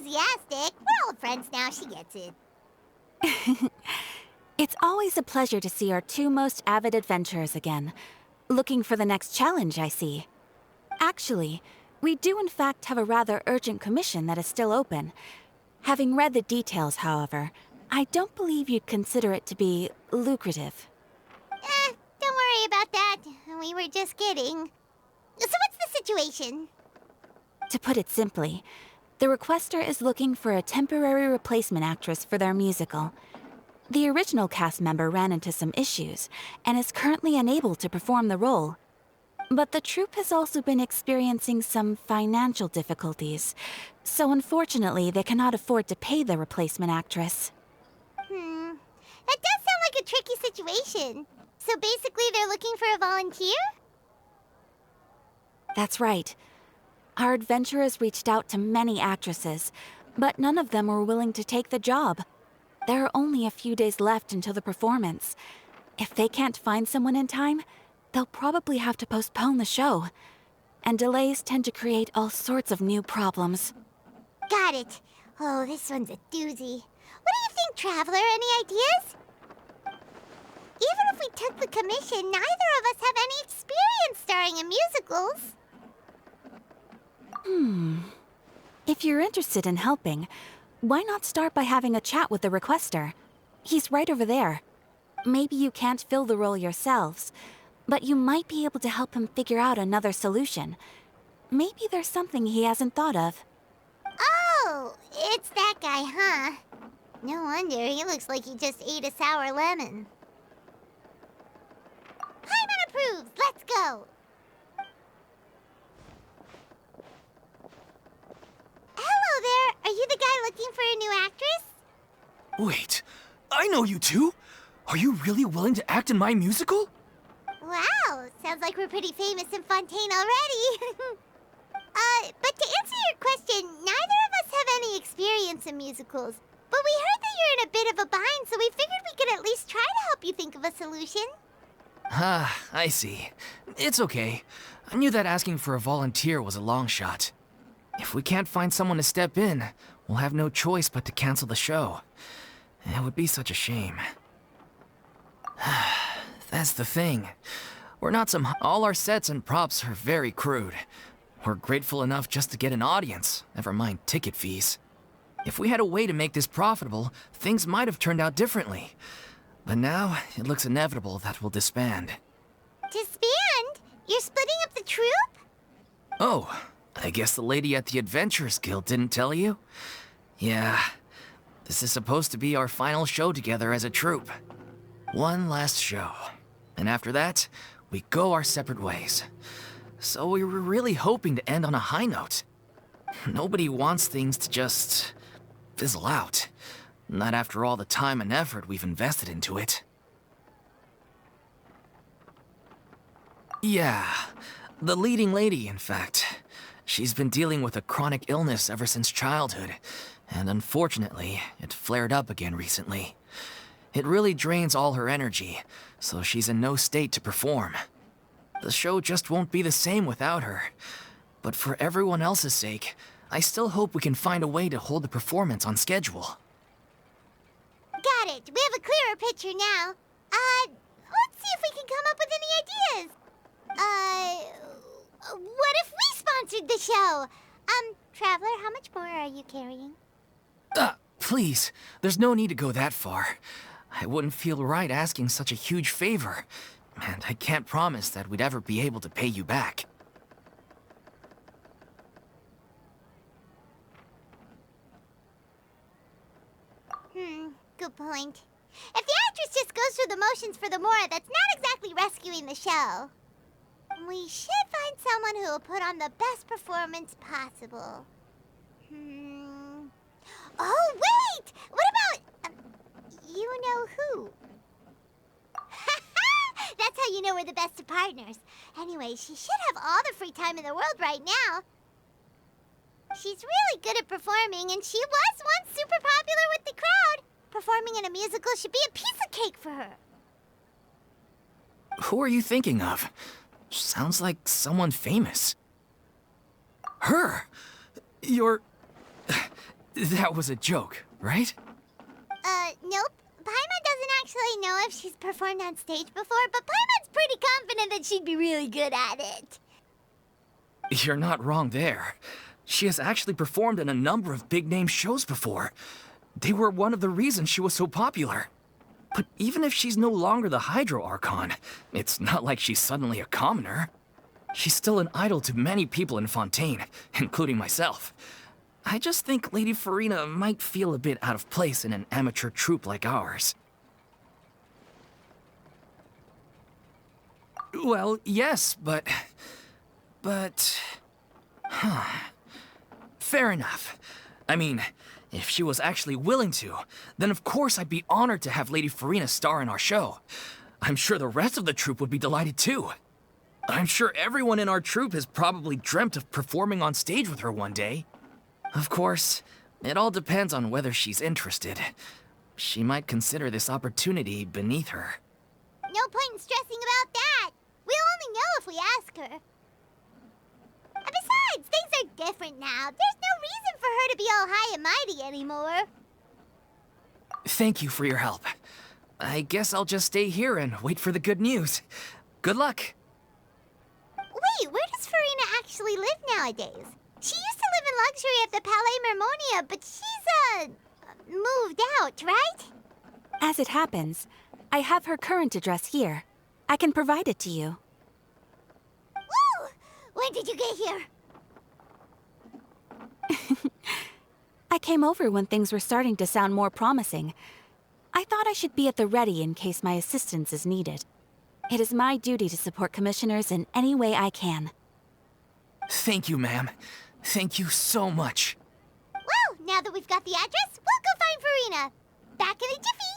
enthusiastic. We're old friends now, she gets it. It's always a pleasure to see our two most avid adventurers again. Looking for the next challenge, I see. Actually, we do in fact have a rather urgent commission that is still open. Having read the details, however, I don't believe you'd consider it to be lucrative. Don't worry about that. We were just kidding. So what's the situation? To put it simply, the requester is looking for a temporary replacement actress for their musical. The original cast member ran into some issues and is currently unable to perform the role. But the troupe has also been experiencing some financial difficulties, so unfortunately they cannot afford to pay the replacement actress. That does sound like a tricky situation. So basically they're looking for a volunteer? That's right. Our adventurers reached out to many actresses, but none of them were willing to take the job. There are only a few days left until the performance. If they can't find someone in time, they'll probably have to postpone the show. And delays tend to create all sorts of new problems. Got it. Oh, this one's a doozy. What do you think, Traveler? Any ideas? Even if we took the commission, neither of us have any experience starring in musicals. If you're interested in helping, why not start by having a chat with the requester? He's right over there. Maybe you can't fill the role yourselves, but you might be able to help him figure out another solution. Maybe there's something he hasn't thought of. Oh, it's that guy, huh? No wonder, he looks like he just ate a sour lemon. Hyman approves, let's go! Hello there, are you the guy looking for a new actress? Wait, I know you two! Are you really willing to act in my musical? Wow, sounds like we're pretty famous in Fontaine already. But to answer your question, neither of us have any experience in musicals. But we heard that you're in a bit of a bind, so we figured we could at least try to help you think of a solution. Ah, I see. It's okay. I knew that asking for a volunteer was a long shot. If we can't find someone to step in, we'll have no choice but to cancel the show. It would be such a shame. That's the thing. We're not some... All our sets and props are very crude. We're grateful enough just to get an audience, never mind ticket fees. If we had a way to make this profitable, things might have turned out differently. But now, it looks inevitable that we'll disband. Disband? You're splitting up the troupe? Oh, I guess the lady at the Adventurers Guild didn't tell you? Yeah, this is supposed to be our final show together as a troupe. One last show. And after that, we go our separate ways. So we were really hoping to end on a high note. Nobody wants things to just fizzle out. Not after all the time and effort we've invested into it. Yeah, the leading lady, in fact. She's been dealing with a chronic illness ever since childhood, and unfortunately, it flared up again recently. It really drains all her energy, so she's in no state to perform. The show just won't be the same without her. But for everyone else's sake, I still hope we can find a way to hold the performance on schedule. Got it. We have a clearer picture now. Let's see if we can come up with any ideas. What if we sponsored the show? Traveler, how much more are you carrying? Please, there's no need to go that far. I wouldn't feel right asking such a huge favor, and I can't promise that we'd ever be able to pay you back. Good point. If the actress just goes through the motions for the Mora, that's not exactly rescuing the show. We should find someone who will put on the best performance possible. Oh, wait! What about... you know who? That's how you know we're the best of partners. Anyway, she should have all the free time in the world right now. She's really good at performing, and she was once super popular with the crowd. Performing in a musical should be a piece of cake for her. Who are you thinking of? Sounds like someone famous. Her! You're... That was a joke, right? Nope. Paimon doesn't actually know if she's performed on stage before, but Paimon's pretty confident that she'd be really good at it. You're not wrong there. She has actually performed in a number of big-name shows before. They were one of the reasons she was so popular. But even if she's no longer the Hydro Archon, it's not like she's suddenly a commoner. She's still an idol to many people in Fontaine, including myself. I just think Lady Furina might feel a bit out of place in an amateur troupe like ours. Well, yes, but... Fair enough. I mean, if she was actually willing to, then of course I'd be honored to have Lady Furina star in our show. I'm sure the rest of the troupe would be delighted too. I'm sure everyone in our troupe has probably dreamt of performing on stage with her one day. Of course, it all depends on whether she's interested. She might consider this opportunity beneath her. No point in stressing about that. We'll only know if we ask her. And besides, things are different now. There's no reason for her to be all high and mighty anymore. Thank you for your help. I guess I'll just stay here and wait for the good news. Good luck. Wait, where does Furina actually live nowadays? She used to live in luxury at the Palais Mermonia, but she's, moved out, right? As it happens, I have her current address here. I can provide it to you. Woo! When did you get here? I came over when things were starting to sound more promising. I thought I should be at the ready in case my assistance is needed. It is my duty to support commissioners in any way I can. Thank you, ma'am. Thank you so much. Well, now that we've got the address, we'll go find Furina. Back in a jiffy.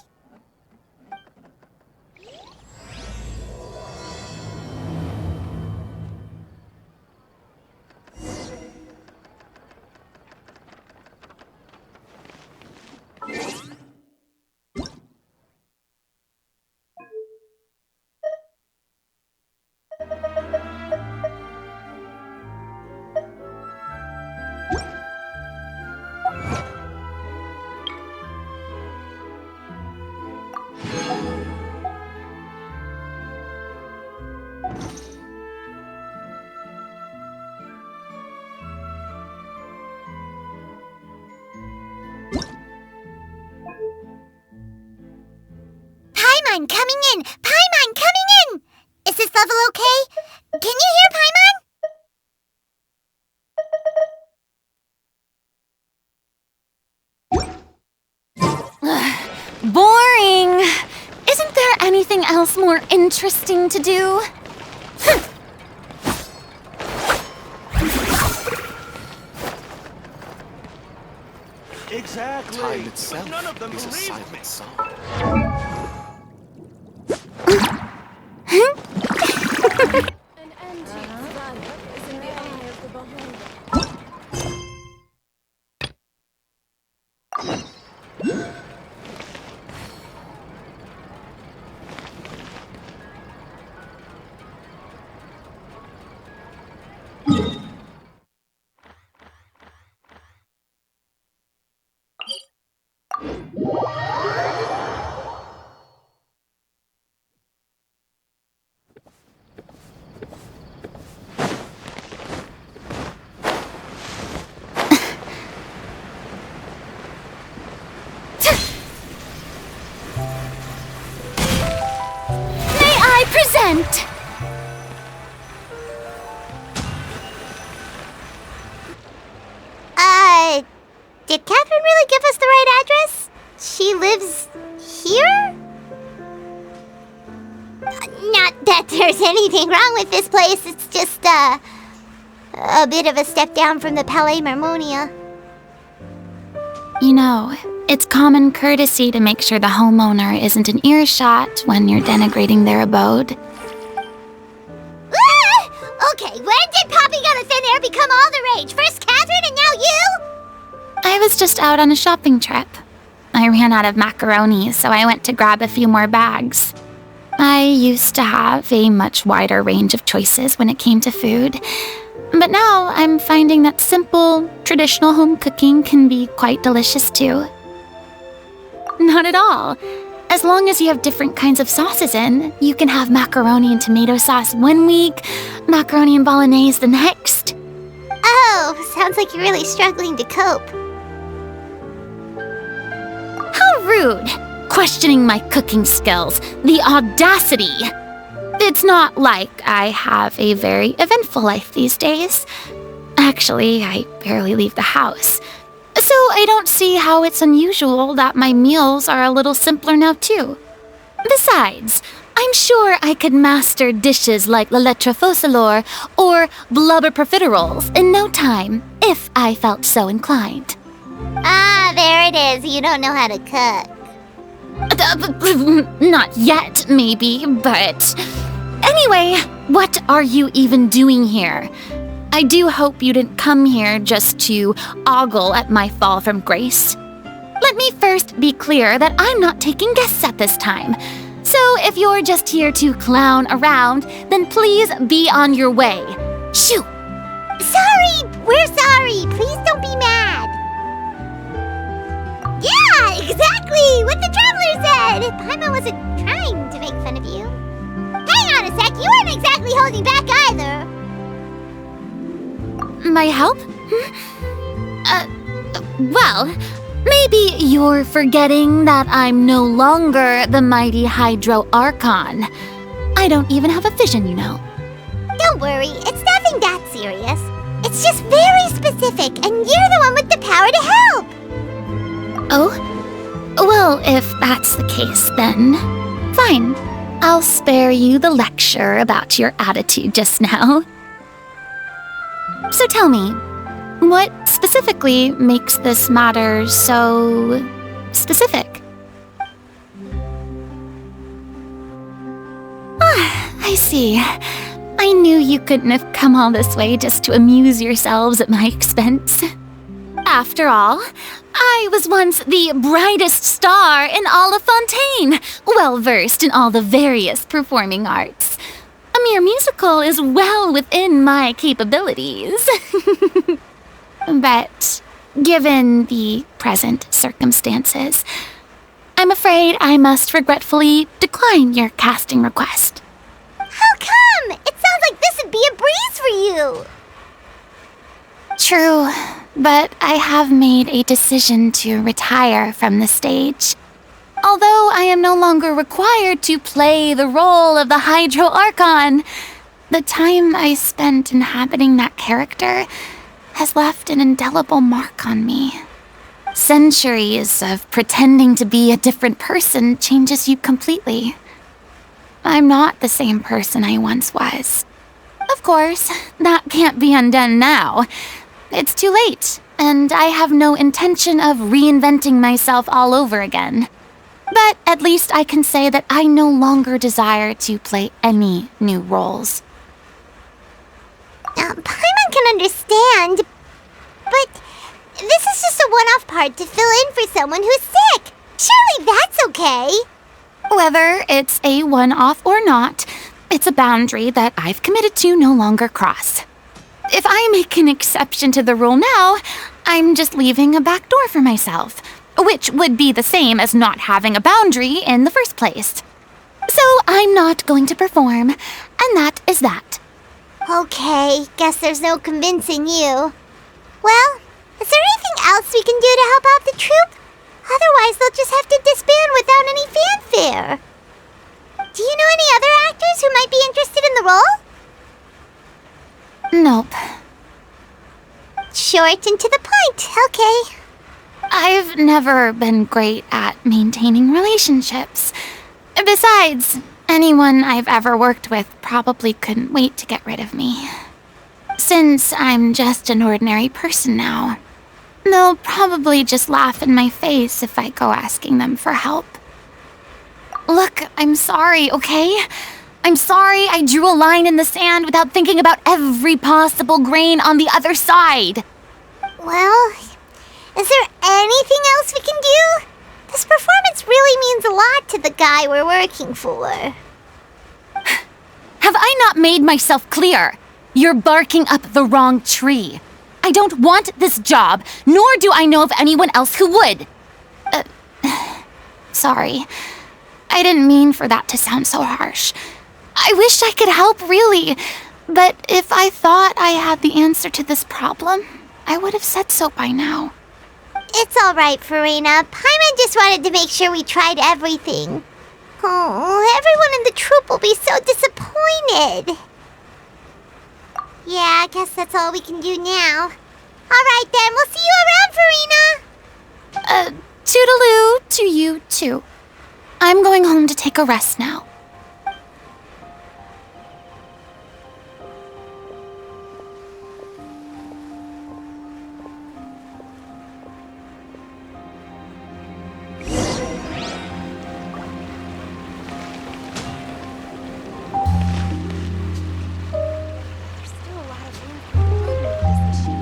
Paimon coming in! Paimon coming in! Is this level okay? Can you hear Ugh, boring! Isn't there anything else more interesting to do? Exactly. Time itself But none of them is a believe me. silent song. An antique value is in the eye of the beholder. May I present? Did Catherine really give us the right address? She lives here? Not that there's anything wrong with this place, it's just, a bit of a step down from the Palais Mermonia. You know, it's common courtesy to make sure the homeowner isn't an earshot when you're denigrating their abode. Ah! Okay, when did popping out of thin air become all the rage? First Catherine and now you? I was just out on a shopping trip. I ran out of macaroni, so I went to grab a few more bags. I used to have a much wider range of choices when it came to food, But now I'm finding that simple, traditional home cooking can be quite delicious too. Not at all. As long as you have different kinds of sauces in, you can have macaroni and tomato sauce one week, macaroni and bolognese the next. Oh, sounds like you're really struggling to cope. How rude! Questioning my cooking skills. The audacity! It's not like I have a very eventful life these days. Actually, I barely leave the house. So I don't see how it's unusual that my meals are a little simpler now too. Besides, I'm sure I could master dishes like la lettre faucilor or blubber profiteroles in no time, if I felt so inclined. Ah, there it is. You don't know how to cook. Not yet, maybe, but... Anyway, what are you even doing here? I do hope you didn't come here just to ogle at my fall from grace. Let me first be clear that I'm not taking guests at this time. So if you're just here to clown around, then please be on your way. Shoo! Sorry! We're sorry! Please don't be mad! Yeah, exactly! What the traveler said! Paimon wasn't trying to make fun of you. Hang on a sec, you weren't exactly holding back either. My help? Well, maybe you're forgetting that I'm no longer the mighty Hydro Archon. I don't even have a vision, you know. Don't worry, it's nothing that serious. It's just very specific, and you're the one with the power to help. Oh? Well, if that's the case, then fine. I'll spare you the lecture about your attitude just now. So tell me, what specifically makes this matter so specific? Ah, I see. I knew you couldn't have come all this way just to amuse yourselves at my expense. After all, I was once the brightest star in all of Fontaine, well-versed in all the various performing arts. A mere musical is well within my capabilities. But given the present circumstances, I'm afraid I must regretfully decline your casting request. How come? It sounds like this would be a breeze for you. True, but I have made a decision to retire from the stage. Although I am no longer required to play the role of the Hydro Archon, the time I spent inhabiting that character has left an indelible mark on me. Centuries of pretending to be a different person changes you completely. I'm not the same person I once was. Of course, that can't be undone now. It's too late, and I have no intention of reinventing myself all over again. But at least I can say that I no longer desire to play any new roles. Paimon can understand, but this is just a one-off part to fill in for someone who's sick. Surely that's okay. Whether it's a one-off or not, it's a boundary that I've committed to no longer cross. If I make an exception to the rule now, I'm just leaving a back door for myself, which would be the same as not having a boundary in the first place. So I'm not going to perform, and that is that. Okay, guess there's no convincing you. Well, is there anything else we can do to help out the troupe? Otherwise, they'll just have to disband without any fanfare. Do you know any other actors who might be interested in the role? Nope. Short and to the point, okay. I've never been great at maintaining relationships. Besides, anyone I've ever worked with probably couldn't wait to get rid of me. Since I'm just an ordinary person now, they'll probably just laugh in my face if I go asking them for help. Look, I'm sorry, okay? I'm sorry I drew a line in the sand without thinking about every possible grain on the other side. Well, is there anything else we can do? This performance really means a lot to the guy we're working for. Have I not made myself clear? You're barking up the wrong tree. I don't want this job, nor do I know of anyone else who would. Sorry. I didn't mean for that to sound so harsh. I wish I could help, really. But if I thought I had the answer to this problem, I would have said so by now. It's all right, Furina. Paimon just wanted to make sure we tried everything. Oh, everyone in the troupe will be so disappointed. Yeah, I guess that's all we can do now. All right, then. We'll see you around, Furina. Toodaloo to you, too. I'm going home to take a rest now. There's still a lot of room for improvement, isn't she?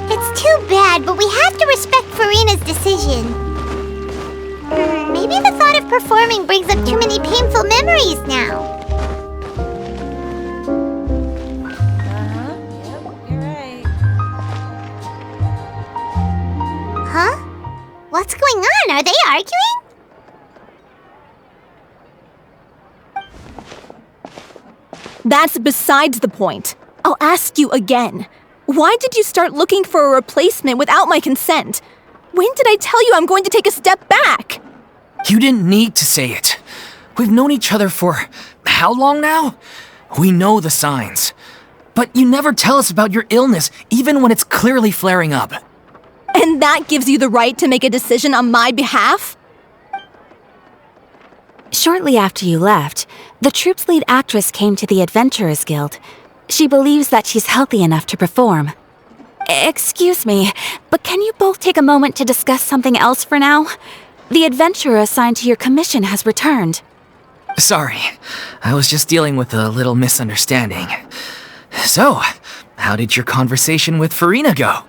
It's too bad, but we have to respect Furina's decision. Maybe the thought of performing brings up too many painful memories now. Yep, you're right. Huh? What's going on? Are they arguing? That's besides the point. I'll ask you again. Why did you start looking for a replacement without my consent? When did I tell you I'm going to take a step back? You didn't need to say it. We've known each other for how long now? We know the signs. But you never tell us about your illness, even when it's clearly flaring up. And that gives you the right to make a decision on my behalf? Shortly after you left, the troupe's lead actress came to the Adventurers Guild. She believes that she's healthy enough to perform. Excuse me, but can you both take a moment to discuss something else for now? The adventurer assigned to your commission has returned. Sorry, I was just dealing with a little misunderstanding. So, how did your conversation with Furina go?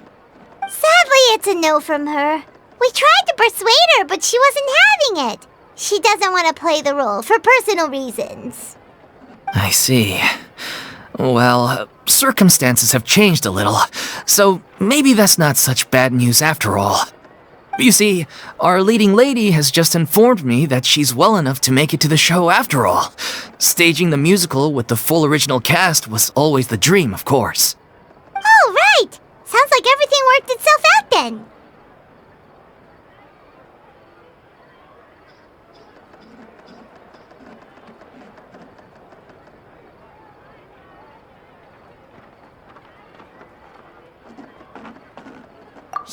Sadly, it's a no from her. We tried to persuade her, but she wasn't having it. She doesn't want to play the role for personal reasons. I see. Well, circumstances have changed a little, so maybe that's not such bad news after all. You see, our leading lady has just informed me that she's well enough to make it to the show after all. Staging the musical with the full original cast was always the dream, of course. Oh, right! Sounds like everything worked itself out then.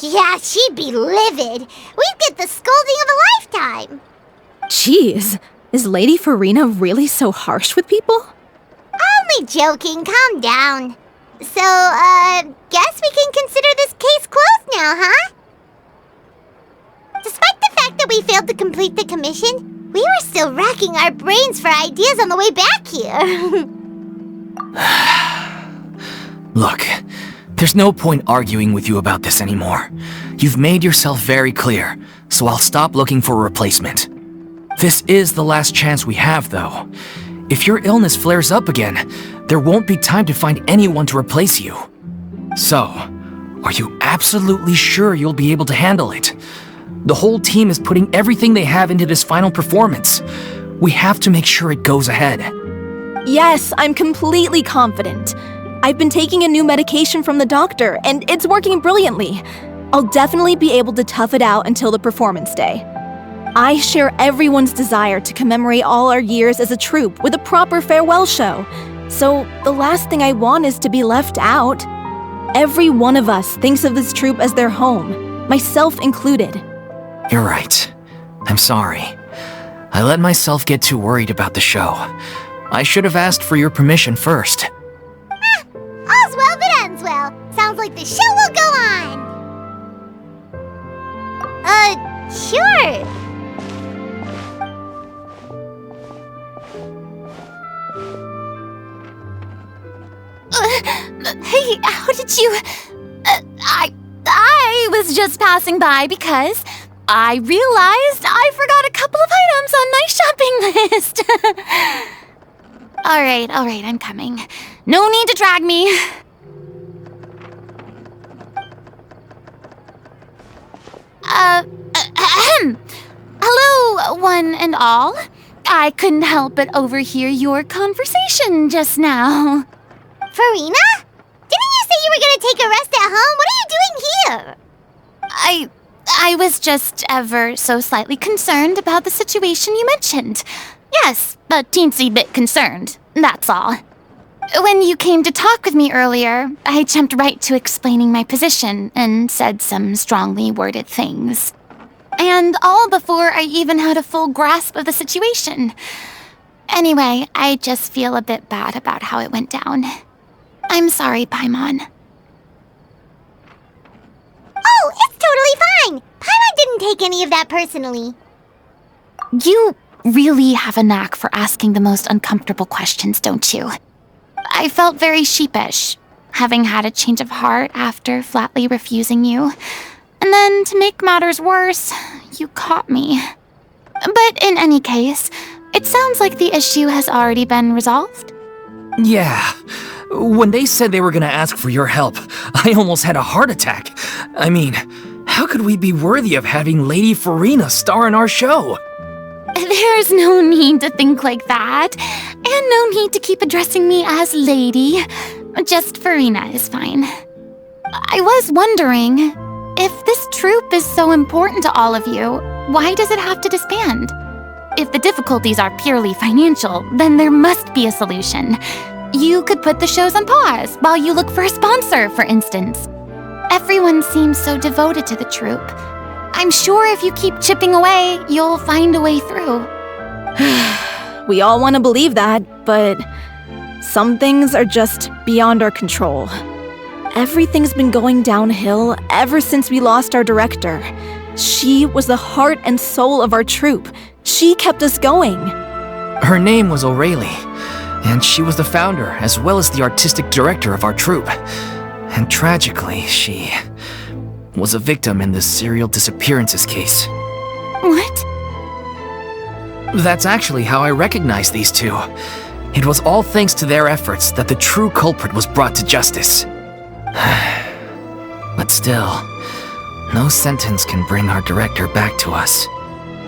Yeah, she'd be livid. We'd get the scolding of a lifetime. Jeez, is Lady Furina really so harsh with people? Only joking, calm down. So, guess we can consider this case closed now, huh? Despite the fact that we failed to complete the commission, we were still racking our brains for ideas on the way back here. Look, there's no point arguing with you about this anymore. You've made yourself very clear, so I'll stop looking for a replacement. This is the last chance we have, though. If your illness flares up again, there won't be time to find anyone to replace you. So, are you absolutely sure you'll be able to handle it? The whole team is putting everything they have into this final performance. We have to make sure it goes ahead. Yes, I'm completely confident. I've been taking a new medication from the doctor, and it's working brilliantly. I'll definitely be able to tough it out until the performance day. I share everyone's desire to commemorate all our years as a troupe with a proper farewell show. So the last thing I want is to be left out. Every one of us thinks of this troupe as their home, myself included. You're right. I'm sorry. I let myself get too worried about the show. I should have asked for your permission first. All's well that ends well. Sounds like the show will go on. Sure. Hey, how did you... I was just passing by because I realized I forgot a couple of items on my shopping list. All right, I'm coming. No need to drag me. Hello, one and all. I couldn't help but overhear your conversation just now. Furina? Didn't you say you were gonna take a rest at home? What are you doing here? I was just ever so slightly concerned about the situation you mentioned. Yes, a teensy bit concerned, that's all. When you came to talk with me earlier, I jumped right to explaining my position and said some strongly worded things. And all before I even had a full grasp of the situation. Anyway, I just feel a bit bad about how it went down. I'm sorry, Paimon. Oh, it's totally fine. Paimon didn't take any of that personally. You really have a knack for asking the most uncomfortable questions, don't you? I felt very sheepish, having had a change of heart after flatly refusing you. And then, to make matters worse, you caught me. But in any case, it sounds like the issue has already been resolved. Yeah. When they said they were gonna ask for your help, I almost had a heart attack. I mean, how could we be worthy of having Lady Furina star in our show? There's no need to think like that, and no need to keep addressing me as Lady. Just Furina is fine. I was wondering, if this troupe is so important to all of you, why does it have to disband? If the difficulties are purely financial, then there must be a solution. You could put the shows on pause while you look for a sponsor, for instance. Everyone seems so devoted to the troupe. I'm sure if you keep chipping away, you'll find a way through. We all want to believe that, but some things are just beyond our control. Everything's been going downhill ever since we lost our director. She was the heart and soul of our troupe. She kept us going. Her name was O'Reilly, and she was the founder as well as the artistic director of our troupe. And tragically, she was a victim in the serial disappearances case. What? That's actually how I recognized these two. It was all thanks to their efforts that the true culprit was brought to justice. But still, no sentence can bring our director back to us.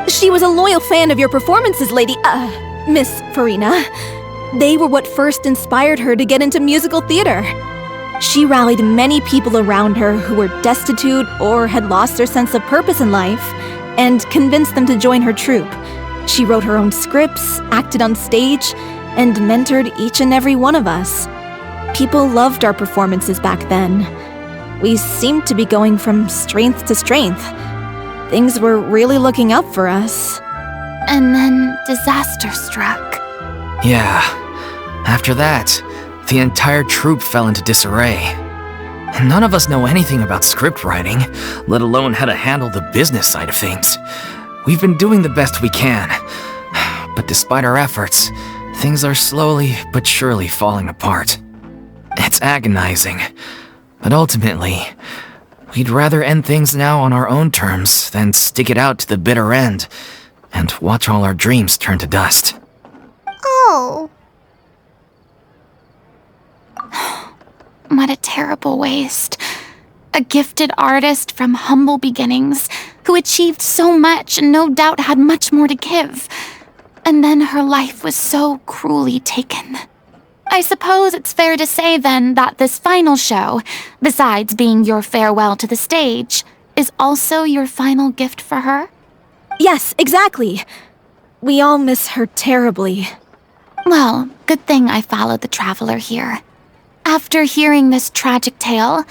She was a loyal fan of your performances, Miss Furina. They were what first inspired her to get into musical theater. She rallied many people around her who were destitute or had lost their sense of purpose in life, and convinced them to join her troupe. She wrote her own scripts, acted on stage, and mentored each and every one of us. People loved our performances back then. We seemed to be going from strength to strength. Things were really looking up for us. And then disaster struck. Yeah. After that, the entire troupe fell into disarray. None of us know anything about script writing, let alone how to handle the business side of things. We've been doing the best we can. But despite our efforts, things are slowly but surely falling apart. It's agonizing. But ultimately, we'd rather end things now on our own terms than stick it out to the bitter end and watch all our dreams turn to dust. Oh. What a terrible waste. A gifted artist from humble beginnings who achieved so much and no doubt had much more to give. And then her life was so cruelly taken. I suppose it's fair to say then that this final show, besides being your farewell to the stage, is also your final gift for her? Yes, exactly. We all miss her terribly. Well, good thing I followed the traveler here. After hearing this tragic tale,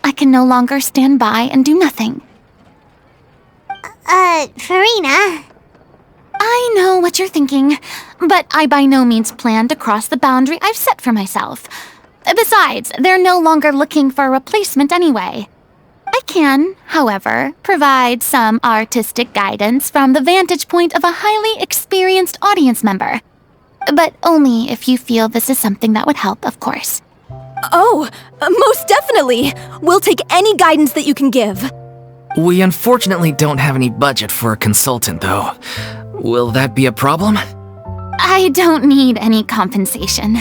I can no longer stand by and do nothing. Furina. I know what you're thinking, but I by no means plan to cross the boundary I've set for myself. Besides, they're no longer looking for a replacement anyway. I can, however, provide some artistic guidance from the vantage point of a highly experienced audience member. But only if you feel this is something that would help, of course. Oh, most definitely. We'll take any guidance that you can give. We unfortunately don't have any budget for a consultant, though. Will that be a problem? I don't need any compensation.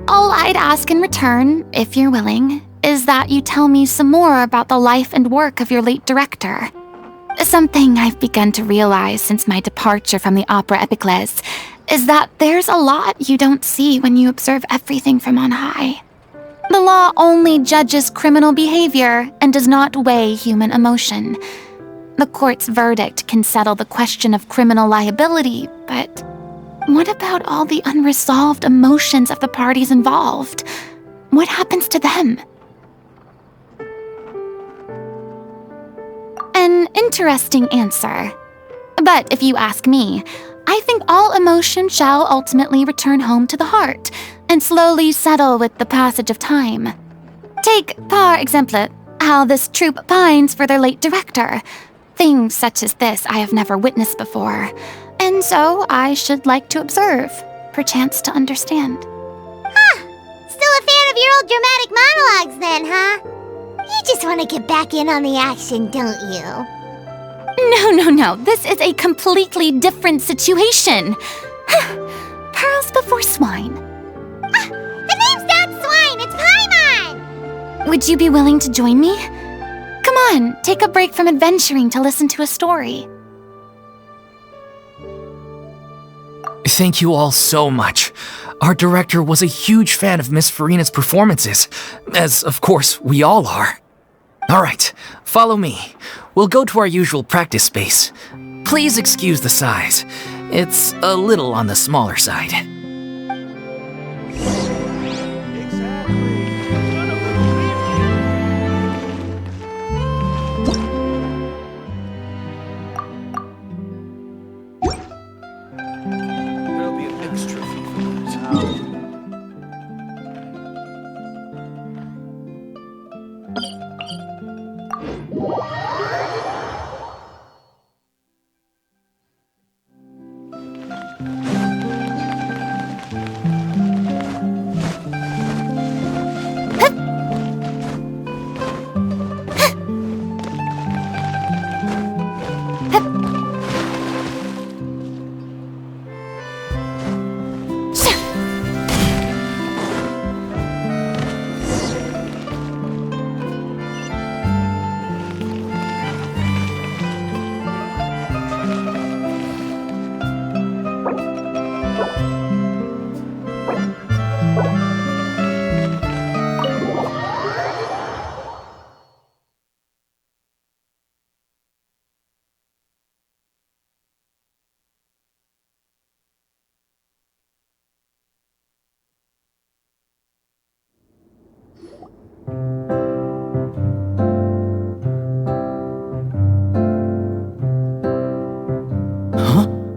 All I'd ask in return, if you're willing, is that you tell me some more about the life and work of your late director. Something I've begun to realize since my departure from the Opera Epiclese is that there's a lot you don't see when you observe everything from on high. The law only judges criminal behavior and does not weigh human emotion. The court's verdict can settle the question of criminal liability, but what about all the unresolved emotions of the parties involved? What happens to them? An interesting answer. But if you ask me, I think all emotion shall ultimately return home to the heart and slowly settle with the passage of time. Take, par exemple, how this troupe pines for their late director. Things such as this I have never witnessed before, and so I should like to observe, perchance to understand. Still a fan of your old dramatic monologues then, huh? You just want to get back in on the action, don't you? No. This is a completely different situation. Pearls before swine. The name's not Swine, it's Paimon! Would you be willing to join me? Come on, take a break from adventuring to listen to a story. Thank you all so much. Our director was a huge fan of Miss Furina's performances, as of course we all are. Alright, follow me. We'll go to our usual practice space. Please excuse the size. It's a little on the smaller side. There'll be an extra fee for that.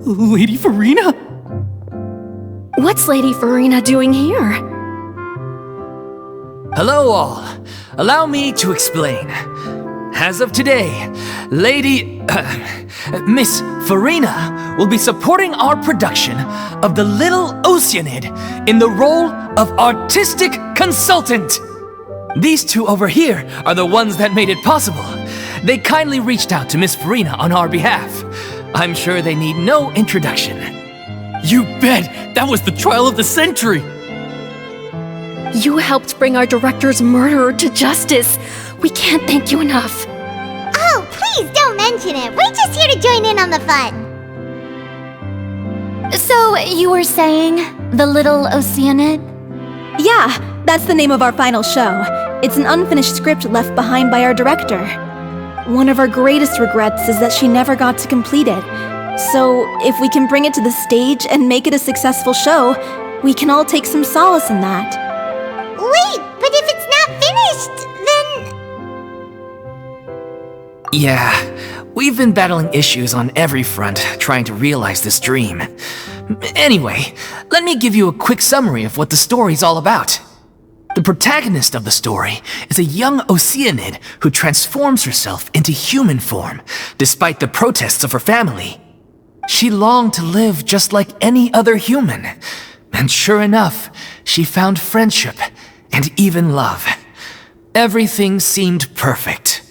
Lady Furina? What's Lady Furina doing here? Hello all. Allow me to explain. As of today, Miss Furina will be supporting our production of The Little Oceanid in the role of artistic consultant. These two over here are the ones that made it possible. They kindly reached out to Miss Furina on our behalf. I'm sure they need no introduction. You bet! That was the trial of the century! You helped bring our director's murderer to justice. We can't thank you enough. Oh, please don't mention it. We're just here to join in on the fun. So, you were saying The Little Oceanid? Yeah, that's the name of our final show. It's an unfinished script left behind by our director. One of our greatest regrets is that she never got to complete it. So, if we can bring it to the stage and make it a successful show, we can all take some solace in that. Wait, but if it's not finished, then... Yeah, we've been battling issues on every front trying to realize this dream. Anyway, let me give you a quick summary of what the story's all about. The protagonist of the story is a young Oceanid who transforms herself into human form, despite the protests of her family. She longed to live just like any other human, and sure enough, she found friendship and even love. Everything seemed perfect.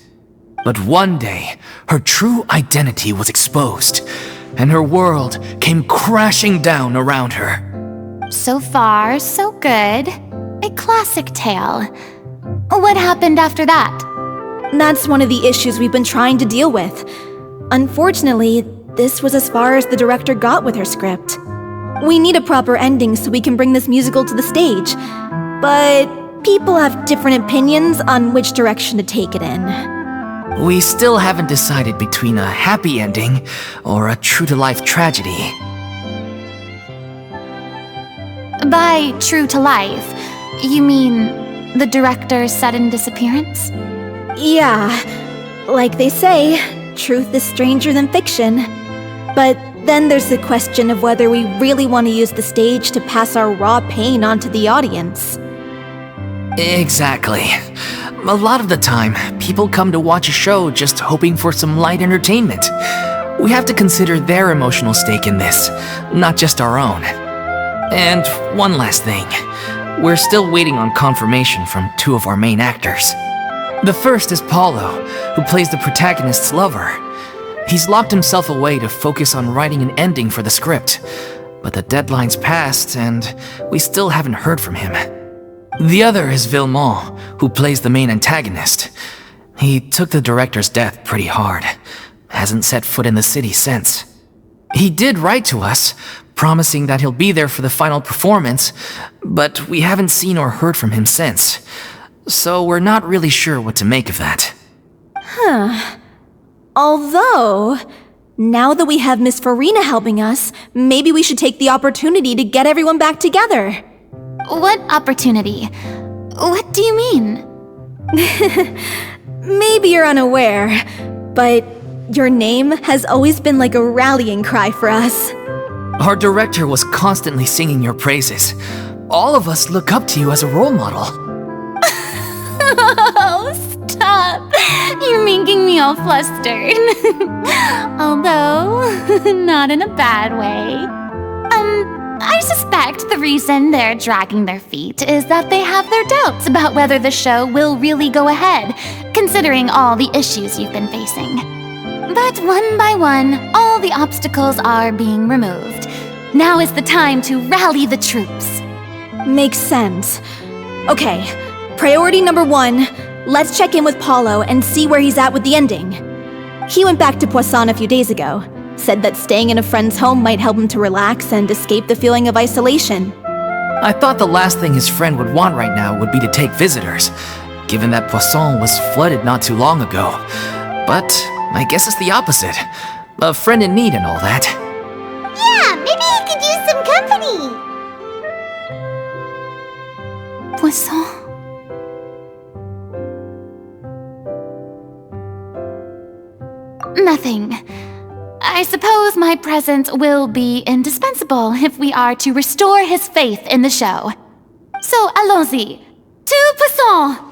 But one day, her true identity was exposed, and her world came crashing down around her. So far, so good. A classic tale. What happened after that? That's one of the issues we've been trying to deal with. Unfortunately, this was as far as the director got with her script. We need a proper ending so we can bring this musical to the stage. But people have different opinions on which direction to take it in. We still haven't decided between a happy ending or a true-to-life tragedy. By true to life, you mean the director's sudden disappearance? Yeah, like they say, truth is stranger than fiction. But then there's the question of whether we really want to use the stage to pass our raw pain onto the audience. Exactly. A lot of the time, people come to watch a show just hoping for some light entertainment. We have to consider their emotional stake in this, not just our own. And one last thing. We're still waiting on confirmation from two of our main actors. The first is Paulo, who plays the protagonist's lover. He's locked himself away to focus on writing an ending for the script, but the deadline's passed and we still haven't heard from him. The other is Villemont, who plays the main antagonist. He took the director's death pretty hard. Hasn't set foot in the city since. He did write to us, promising that he'll be there for the final performance, but we haven't seen or heard from him since. So we're not really sure what to make of that. Although, now that we have Miss Furina helping us, maybe we should take the opportunity to get everyone back together. What opportunity? What do you mean? Maybe you're unaware, but your name has always been like a rallying cry for us. Our director was constantly singing your praises. All of us look up to you as a role model. Oh, stop! You're making me all flustered. Although, not in a bad way. I suspect the reason they're dragging their feet is that they have their doubts about whether the show will really go ahead, considering all the issues you've been facing. But one by one, all the obstacles are being removed. Now is the time to rally the troops. Makes sense. Okay, priority number 1, let's check in with Paulo and see where he's at with the ending. He went back to Poisson a few days ago, said that staying in a friend's home might help him to relax and escape the feeling of isolation. I thought the last thing his friend would want right now would be to take visitors, given that Poisson was flooded not too long ago. But I guess it's the opposite. A friend in need and all that. Yeah, maybe he could use some company. Poisson? Nothing. I suppose my presence will be indispensable if we are to restore his faith in the show. So, allons-y. To Poisson!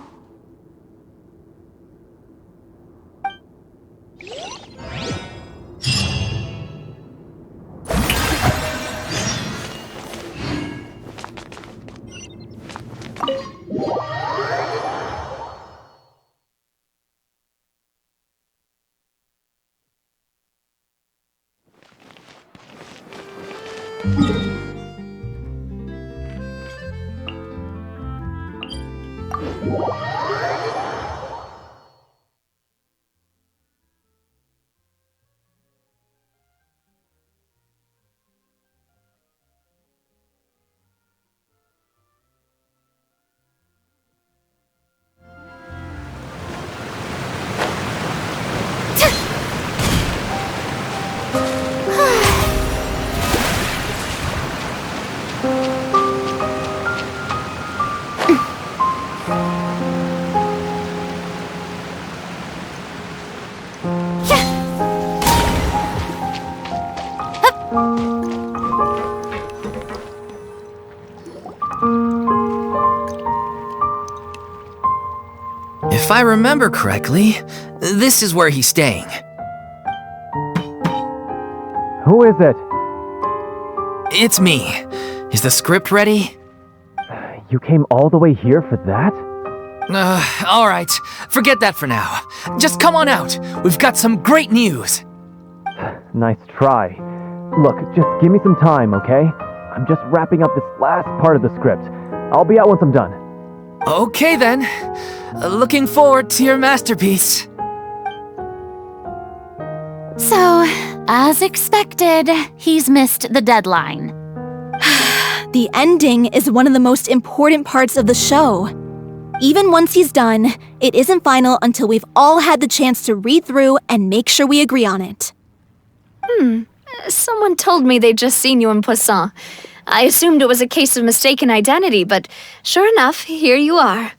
If I remember correctly, this is where he's staying. Who is it? It's me. Is the script ready? You came all the way here for that? Alright. Forget that for now. Just come on out. We've got some great news. Nice try. Look, just give me some time, okay? I'm just wrapping up this last part of the script. I'll be out once I'm done. Okay then. Looking forward to your masterpiece. So, as expected, he's missed the deadline. The ending is one of the most important parts of the show. Even once he's done, it isn't final until we've all had the chance to read through and make sure we agree on it. Someone told me they'd just seen you in Poisson. I assumed it was a case of mistaken identity, but sure enough, here you are.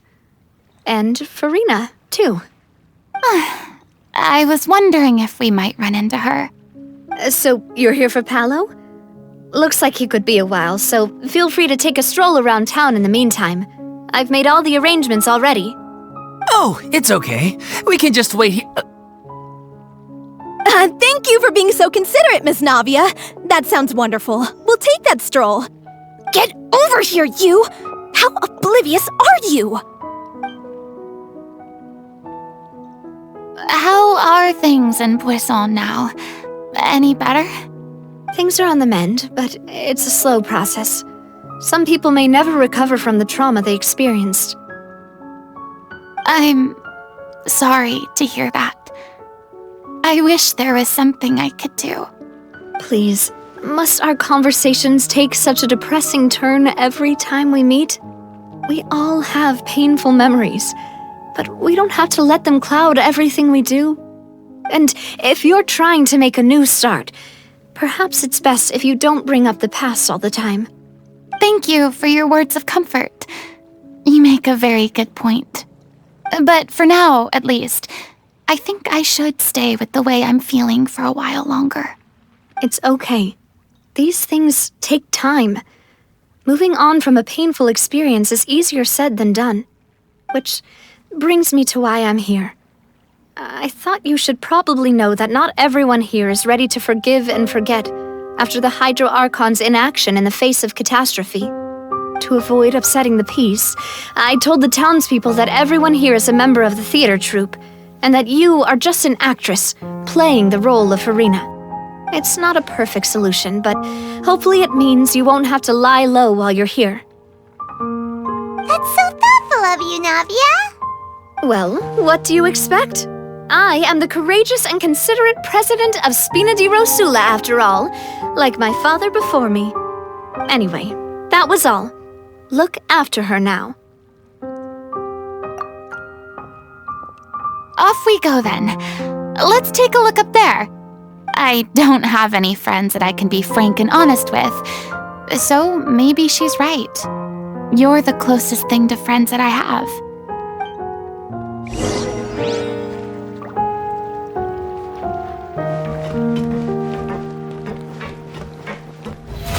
And Furina, too. I was wondering if we might run into her. So you're here for Paolo? Looks like he could be a while, so feel free to take a stroll around town in the meantime. I've made all the arrangements already. Oh, it's okay. We can just wait here. Thank you for being so considerate, Miss Navia. That sounds wonderful. We'll take that stroll. Get over here, you! How oblivious are you? How are things in Poisson now? Any better? Things are on the mend, but it's a slow process. Some people may never recover from the trauma they experienced. I'm sorry to hear that. I wish there was something I could do. Please, must our conversations take such a depressing turn every time we meet? We all have painful memories, but we don't have to let them cloud everything we do. And if you're trying to make a new start, perhaps it's best if you don't bring up the past all the time. Thank you for your words of comfort. You make a very good point. But for now, at least, I think I should stay with the way I'm feeling for a while longer. It's okay. These things take time. Moving on from a painful experience is easier said than done. Which brings me to why I'm here. I thought you should probably know that not everyone here is ready to forgive and forget after the Hydro Archon's inaction in the face of catastrophe. To avoid upsetting the peace, I told the townspeople that everyone here is a member of the theater troupe, and that you are just an actress playing the role of Furina. It's not a perfect solution, but hopefully it means you won't have to lie low while you're here. That's so thoughtful of you, Navia. Well, what do you expect? I am the courageous and considerate president of Spina di Rosula, after all, like my father before me. Anyway, that was all. Look after her now. Off we go then. Let's take a look up there. I don't have any friends that I can be frank and honest with, so maybe she's right. You're the closest thing to friends that I have.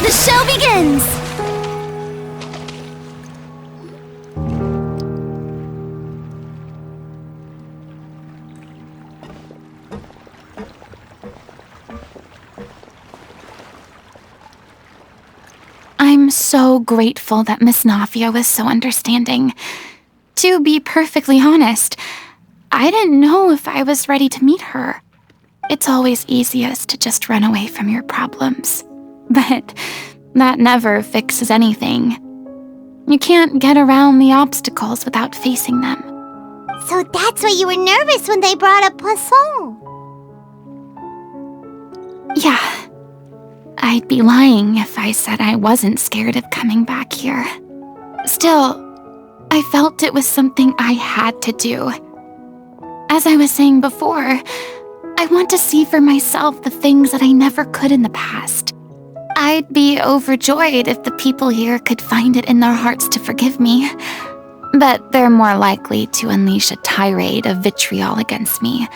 The show begins! I'm so grateful that Miss Navia was so understanding. To be perfectly honest, I didn't know if I was ready to meet her. It's always easiest to just run away from your problems. But that never fixes anything. You can't get around the obstacles without facing them. So that's why you were nervous when they brought up Poisson. Yeah. I'd be lying if I said I wasn't scared of coming back here. Still, I felt it was something I had to do. As I was saying before, I want to see for myself the things that I never could in the past. I'd be overjoyed if the people here could find it in their hearts to forgive me. But they're more likely to unleash a tirade of vitriol against me,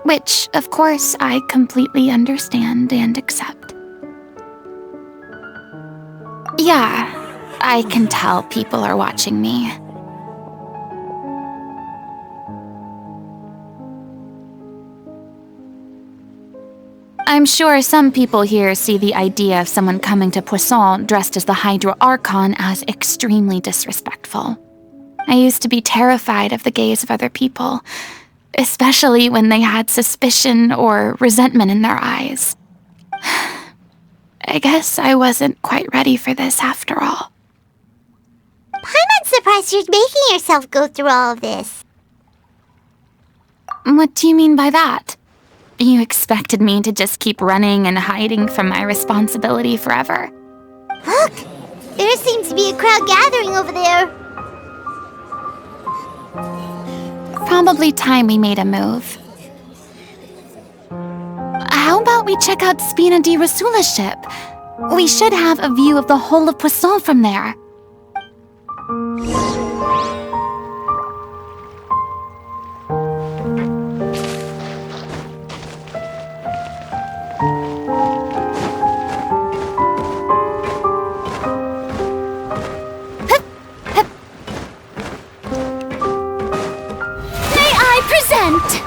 which, of course, I completely understand and accept. Yeah, I can tell people are watching me. I'm sure some people here see the idea of someone coming to Poisson dressed as the Hydro Archon as extremely disrespectful. I used to be terrified of the gaze of other people, especially when they had suspicion or resentment in their eyes. I guess I wasn't quite ready for this after all. I'm not surprised you're making yourself go through all of this. What do you mean by that? You expected me to just keep running and hiding from my responsibility forever? Look! There seems to be a crowd gathering over there. Probably time we made a move. How about we check out Spina di Rasula's ship? We should have a view of the whole of Poisson from there. May I present?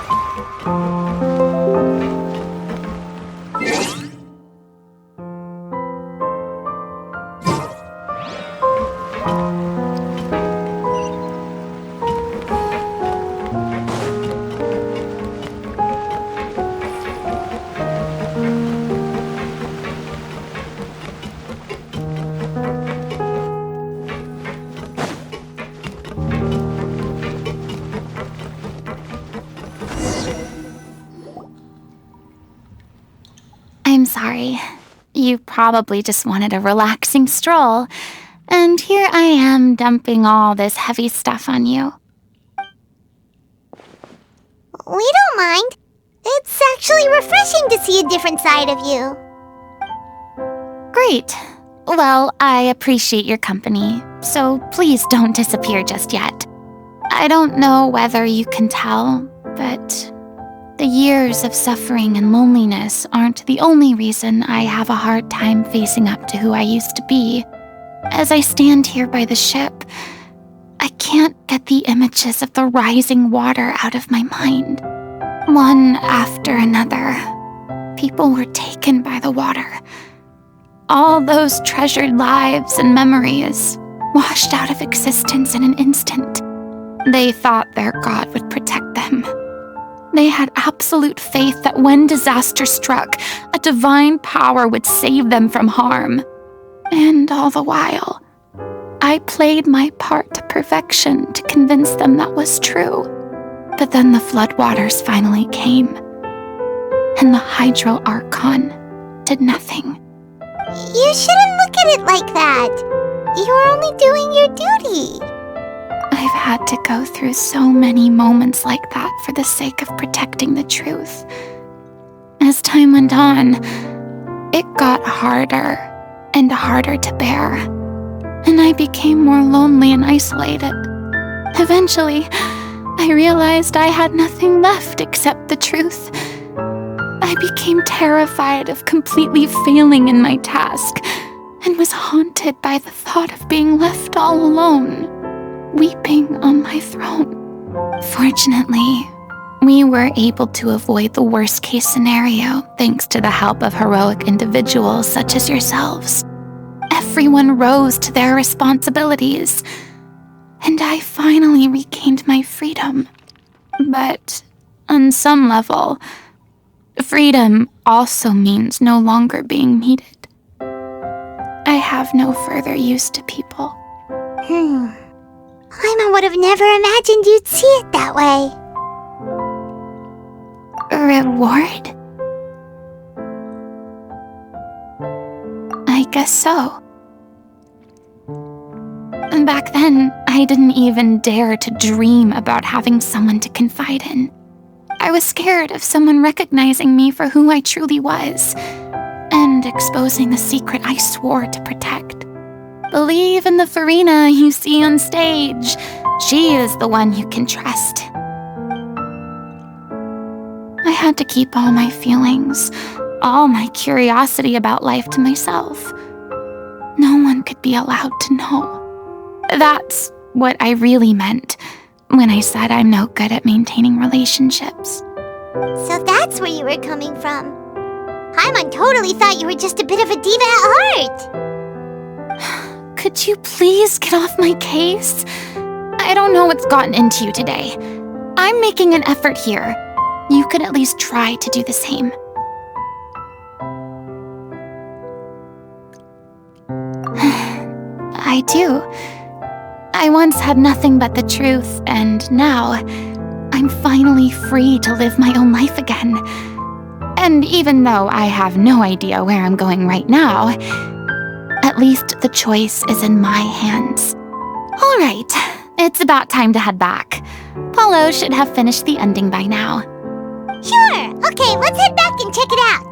I'm sorry. You probably just wanted a relaxing stroll, and here I am dumping all this heavy stuff on you. We don't mind. It's actually refreshing to see a different side of you. Great. Well, I appreciate your company, so please don't disappear just yet. I don't know whether you can tell, but the years of suffering and loneliness aren't the only reason I have a hard time facing up to who I used to be. As I stand here by the ship, I can't get the images of the rising water out of my mind. One after another, people were taken by the water. All those treasured lives and memories washed out of existence in an instant. They thought their God would protect them. They had absolute faith that when disaster struck, a divine power would save them from harm. And all the while, I played my part to perfection to convince them that was true. But then the floodwaters finally came, and the Hydro Archon did nothing. You shouldn't look at it like that. You are only doing your duty. I've had to go through so many moments like that for the sake of protecting the truth. As time went on, it got harder and harder to bear, and I became more lonely and isolated. Eventually, I realized I had nothing left except the truth. I became terrified of completely failing in my task and was haunted by the thought of being left all alone, weeping on my throne. Fortunately, we were able to avoid the worst-case scenario thanks to the help of heroic individuals such as yourselves. Everyone rose to their responsibilities, and I finally regained my freedom. But on some level, freedom also means no longer being needed. I have no further use to people. Paimon would have never imagined you'd see it that way. Reward? I guess so. Back then, I didn't even dare to dream about having someone to confide in. I was scared of someone recognizing me for who I truly was, and exposing the secret I swore to protect. Believe in the Furina you see on stage. She is the one you can trust. I had to keep all my feelings, all my curiosity about life to myself. No one could be allowed to know. That's what I really meant when I said I'm no good at maintaining relationships. So that's where you were coming from. Paimon totally thought you were just a bit of a diva at heart. Could you please get off my case? I don't know what's gotten into you today. I'm making an effort here. You could at least try to do the same. I do. I once had nothing but the truth, and now I'm finally free to live my own life again. And even though I have no idea where I'm going right now, at least the choice is in my hands. All right, it's about time to head back. Paulo should have finished the ending by now. Sure. Okay, let's head back and check it out.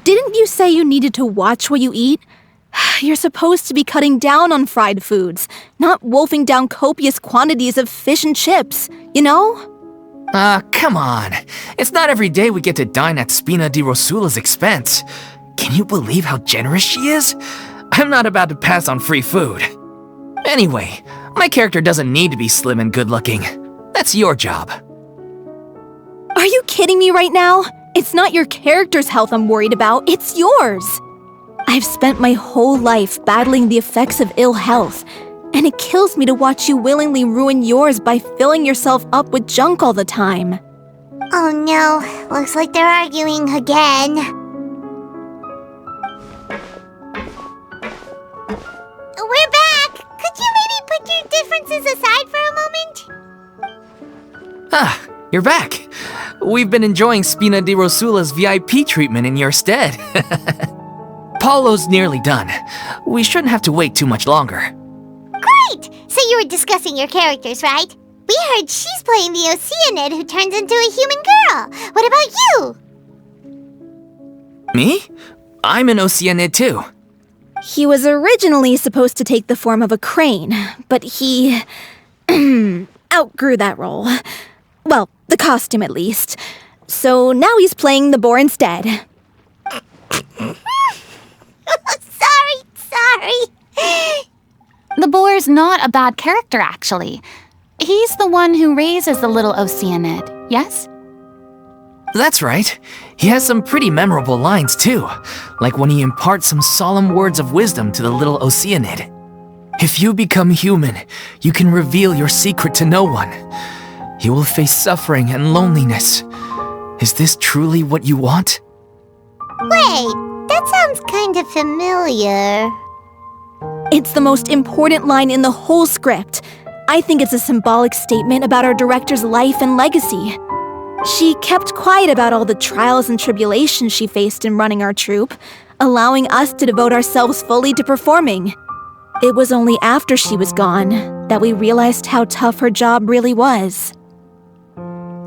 Didn't you say you needed to watch what you eat? You're supposed to be cutting down on fried foods, not wolfing down copious quantities of fish and chips, you know? Come on. It's not every day we get to dine at Spina di Rosula's expense. Can you believe how generous she is? I'm not about to pass on free food. Anyway, my character doesn't need to be slim and good-looking. That's your job. Are you kidding me right now? It's not your character's health I'm worried about, it's yours. I've spent my whole life battling the effects of ill health, and it kills me to watch you willingly ruin yours by filling yourself up with junk all the time. Oh no, looks like they're arguing again. We're back! Could you maybe put your differences aside for a moment? Ah, you're back. We've been enjoying Spina di Rosula's VIP treatment in your stead. Paulo's nearly done. We shouldn't have to wait too much longer. Great! So you were discussing your characters, right? We heard she's playing the Oceanid who turns into a human girl. What about you? Me? I'm an Oceanid too. He was originally supposed to take the form of a crane, but he outgrew that role. Well, the costume at least. So now he's playing the boar instead. Sorry. The boar's not a bad character, actually. He's the one who raises the little Oceanid, yes? That's right. He has some pretty memorable lines too, like when he imparts some solemn words of wisdom to the little Oceanid. If you become human, you can reveal your secret to no one. You will face suffering and loneliness. Is this truly what you want? Wait, that sounds kind of familiar. It's the most important line in the whole script. I think it's a symbolic statement about our director's life and legacy. She kept quiet about all the trials and tribulations she faced in running our troupe, allowing us to devote ourselves fully to performing. It was only after she was gone that we realized how tough her job really was.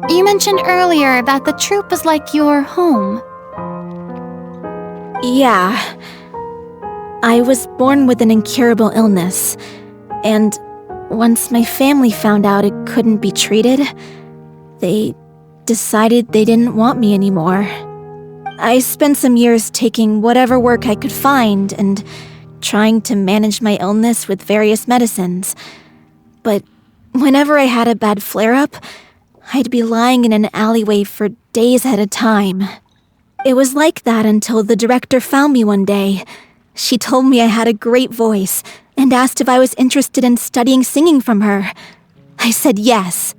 You mentioned earlier that the troupe is like your home. Yeah. I was born with an incurable illness, and once my family found out it couldn't be treated, they decided they didn't want me anymore. I spent some years taking whatever work I could find and trying to manage my illness with various medicines. But whenever I had a bad flare-up, I'd be lying in an alleyway for days at a time. It was like that until the director found me one day. She told me I had a great voice and asked if I was interested in studying singing from her. I said yes.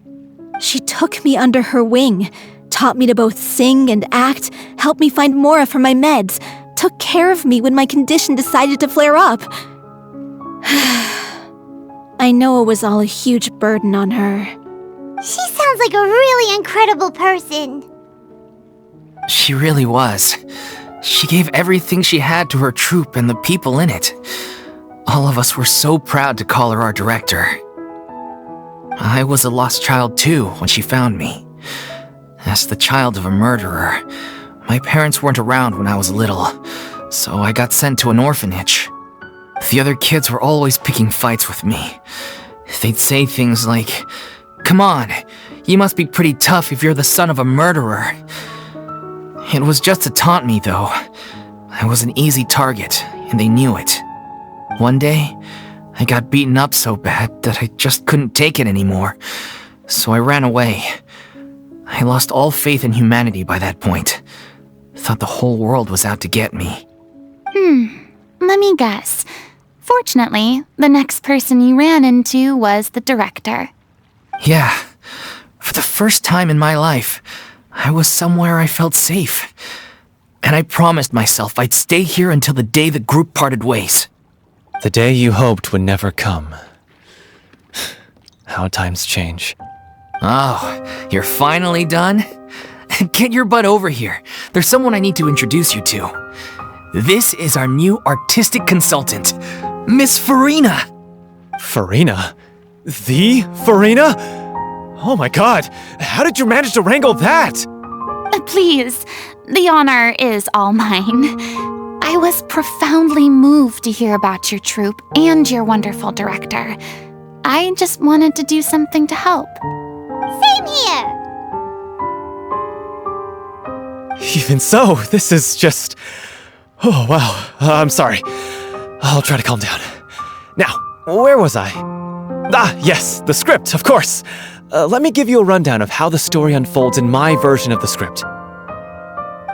She took me under her wing, taught me to both sing and act, helped me find Mora for my meds, took care of me when my condition decided to flare up. I know it was all a huge burden on her. She sounds like a really incredible person. She really was. She gave everything she had to her troupe and the people in it. All of us were so proud to call her our director. I was a lost child too when she found me. As the child of a murderer, My parents weren't around when I was little, so I got sent to an orphanage. The other kids were always picking fights with me. They'd say things like, "Come on, you must be pretty tough if you're the son of a murderer." It was just to taunt me, though. I was an easy target, and they knew it. One day, I got beaten up so bad that I just couldn't take it anymore, so I ran away. I lost all faith in humanity by that point. Thought the whole world was out to get me. Let me guess. Fortunately, the next person you ran into was the director. Yeah, for the first time in my life, I was somewhere I felt safe. And I promised myself I'd stay here until the day the group parted ways. The day you hoped would never come. How times change. Oh, you're finally done? Get your butt over here. There's someone I need to introduce you to. This is our new artistic consultant, Miss Furina. Furina? The Furina? Oh my god, how did you manage to wrangle that? Please, the honor is all mine. I was profoundly moved to hear about your troupe and your wonderful director. I just wanted to do something to help. Same here! Even so, this is just... Oh, wow. I'm sorry. I'll try to calm down. Now, where was I? Ah, yes, the script, of course. Let me give you a rundown of how the story unfolds in my version of the script.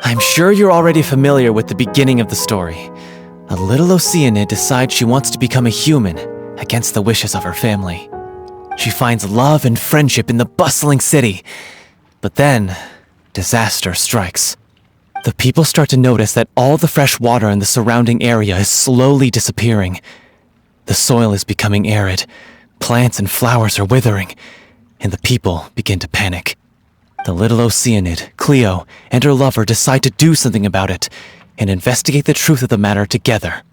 I'm sure you're already familiar with the beginning of the story. A little Oceanid decides she wants to become a human against the wishes of her family. She finds love and friendship in the bustling city. But then, disaster strikes. The people start to notice that all the fresh water in the surrounding area is slowly disappearing. The soil is becoming arid, plants and flowers are withering, and the people begin to panic. The little Oceanid, Cleo, and her lover decide to do something about it and investigate the truth of the matter together.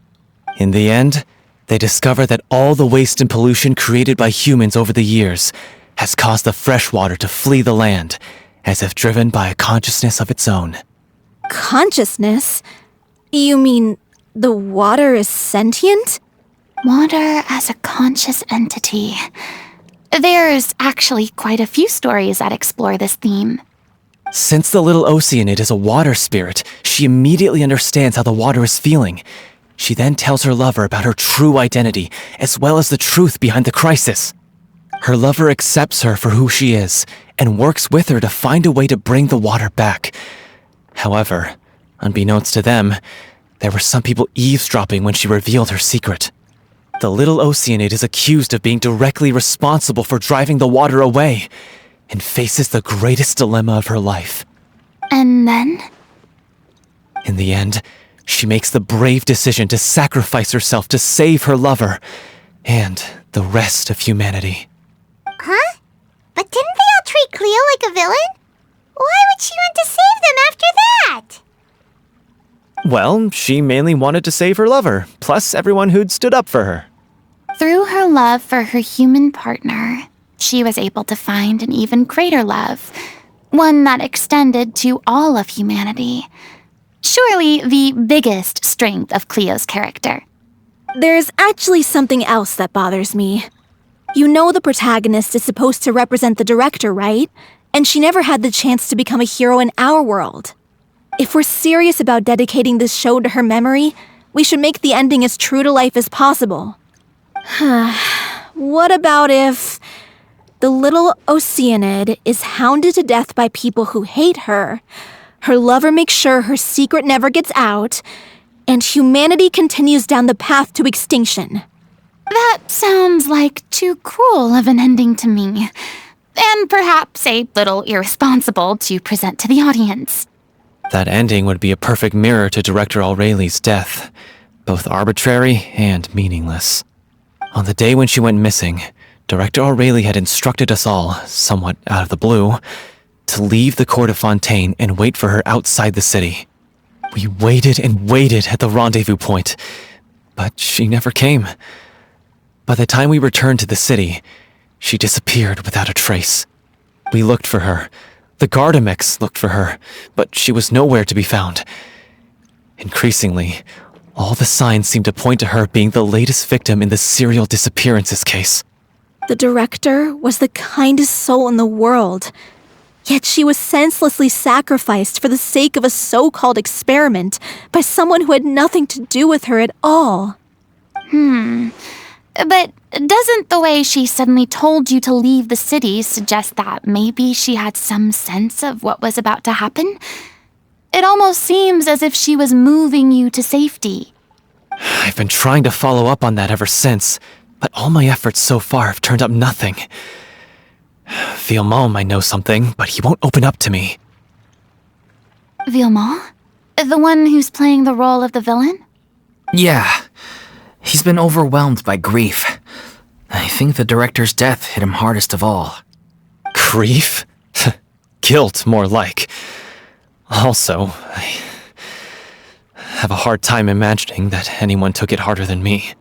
In the end, they discover that all the waste and pollution created by humans over the years has caused the fresh water to flee the land, as if driven by a consciousness of its own. Consciousness? You mean the water is sentient? Water as a conscious entity. There's actually quite a few stories that explore this theme. Since the little Oceanid is a water spirit, she immediately understands how the water is feeling. She then tells her lover about her true identity, as well as the truth behind the crisis. Her lover accepts her for who she is, and works with her to find a way to bring the water back. However, unbeknownst to them, there were some people eavesdropping when she revealed her secret. The little Oceanid is accused of being directly responsible for driving the water away, and faces the greatest dilemma of her life. And then? In the end, she makes the brave decision to sacrifice herself to save her lover, and the rest of humanity. Huh? But didn't they all treat Cleo like a villain? Why would she want to save them after that? Well, she mainly wanted to save her lover, plus everyone who'd stood up for her. Through her love for her human partner, she was able to find an even greater love, one that extended to all of humanity. Surely the biggest strength of Cleo's character. There's actually something else that bothers me. You know the protagonist is supposed to represent the director, right? And she never had the chance to become a hero in our world. If we're serious about dedicating this show to her memory, we should make the ending as true to life as possible. What about if the little Oceanid is hounded to death by people who hate her, her lover makes sure her secret never gets out, and humanity continues down the path to extinction? That sounds like too cruel of an ending to me, and perhaps a little irresponsible to present to the audience. That ending would be a perfect mirror to Director Aureli's death, both arbitrary and meaningless. On the day when she went missing, Director Aureli had instructed us all, somewhat out of the blue, to leave the court of Fontaine and wait for her outside the city. We waited and waited at the rendezvous point, but she never came. By the time we returned to the city, she disappeared without a trace. We looked for her, The Gardamex looked for her, but she was nowhere to be found. Increasingly, all the signs seemed to point to her being the latest victim in the serial disappearances case. The director was the kindest soul in the world. Yet she was senselessly sacrificed for the sake of a so-called experiment by someone who had nothing to do with her at all. But doesn't the way she suddenly told you to leave the city suggest that maybe she had some sense of what was about to happen? It almost seems as if she was moving you to safety. I've been trying to follow up on that ever since, but all my efforts so far have turned up nothing. Villemont might know something, but he won't open up to me. Villemont? The one who's playing the role of the villain? Yeah. He's been overwhelmed by grief. I think the director's death hit him hardest of all. Grief? Guilt, more like. Also, I have a hard time imagining that anyone took it harder than me.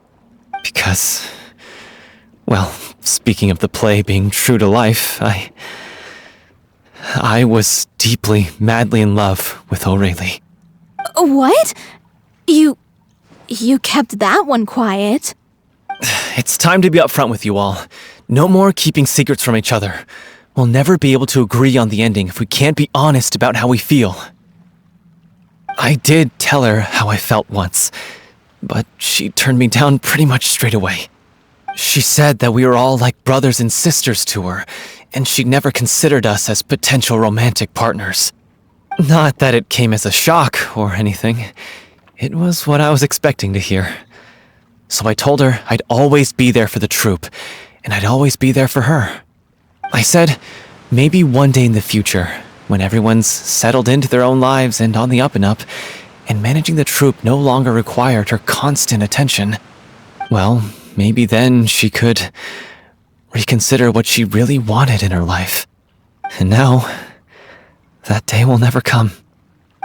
Because, well, speaking of the play being true to life, I was deeply, madly in love with Aurelie. What? You kept that one quiet. It's time to be upfront with you all. No more keeping secrets from each other. We'll never be able to agree on the ending if we can't be honest about how we feel. I did tell her how I felt once, but she turned me down pretty much straight away. She said that we were all like brothers and sisters to her, and she'd never considered us as potential romantic partners. Not that it came as a shock or anything. It was what I was expecting to hear. So I told her I'd always be there for the troupe, and I'd always be there for her. I said, maybe one day in the future, when everyone's settled into their own lives and on the up and up, and managing the troupe no longer required her constant attention, well, maybe then she could reconsider what she really wanted in her life. And now, that day will never come.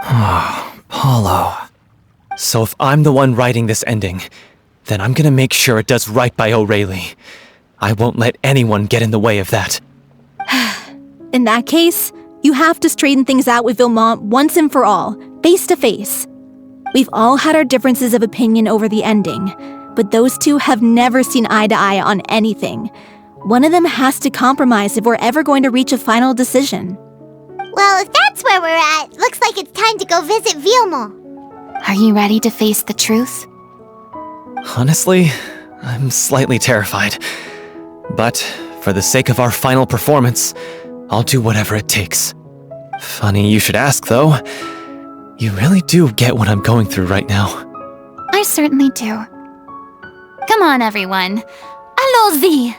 Oh, Paulo. So if I'm the one writing this ending, then I'm gonna make sure it does right by Aurelie. I won't let anyone get in the way of that. In that case, you have to straighten things out with Villemont once and for all, face to face. We've all had our differences of opinion over the ending, but those two have never seen eye to eye on anything. One of them has to compromise if we're ever going to reach a final decision. Well, if that's where we're at, looks like it's time to go visit Villemont. Are you ready to face the truth? Honestly, I'm slightly terrified. But for the sake of our final performance, I'll do whatever it takes. Funny you should ask, though. You really do get what I'm going through right now. I certainly do. Come on, everyone. Allons-y!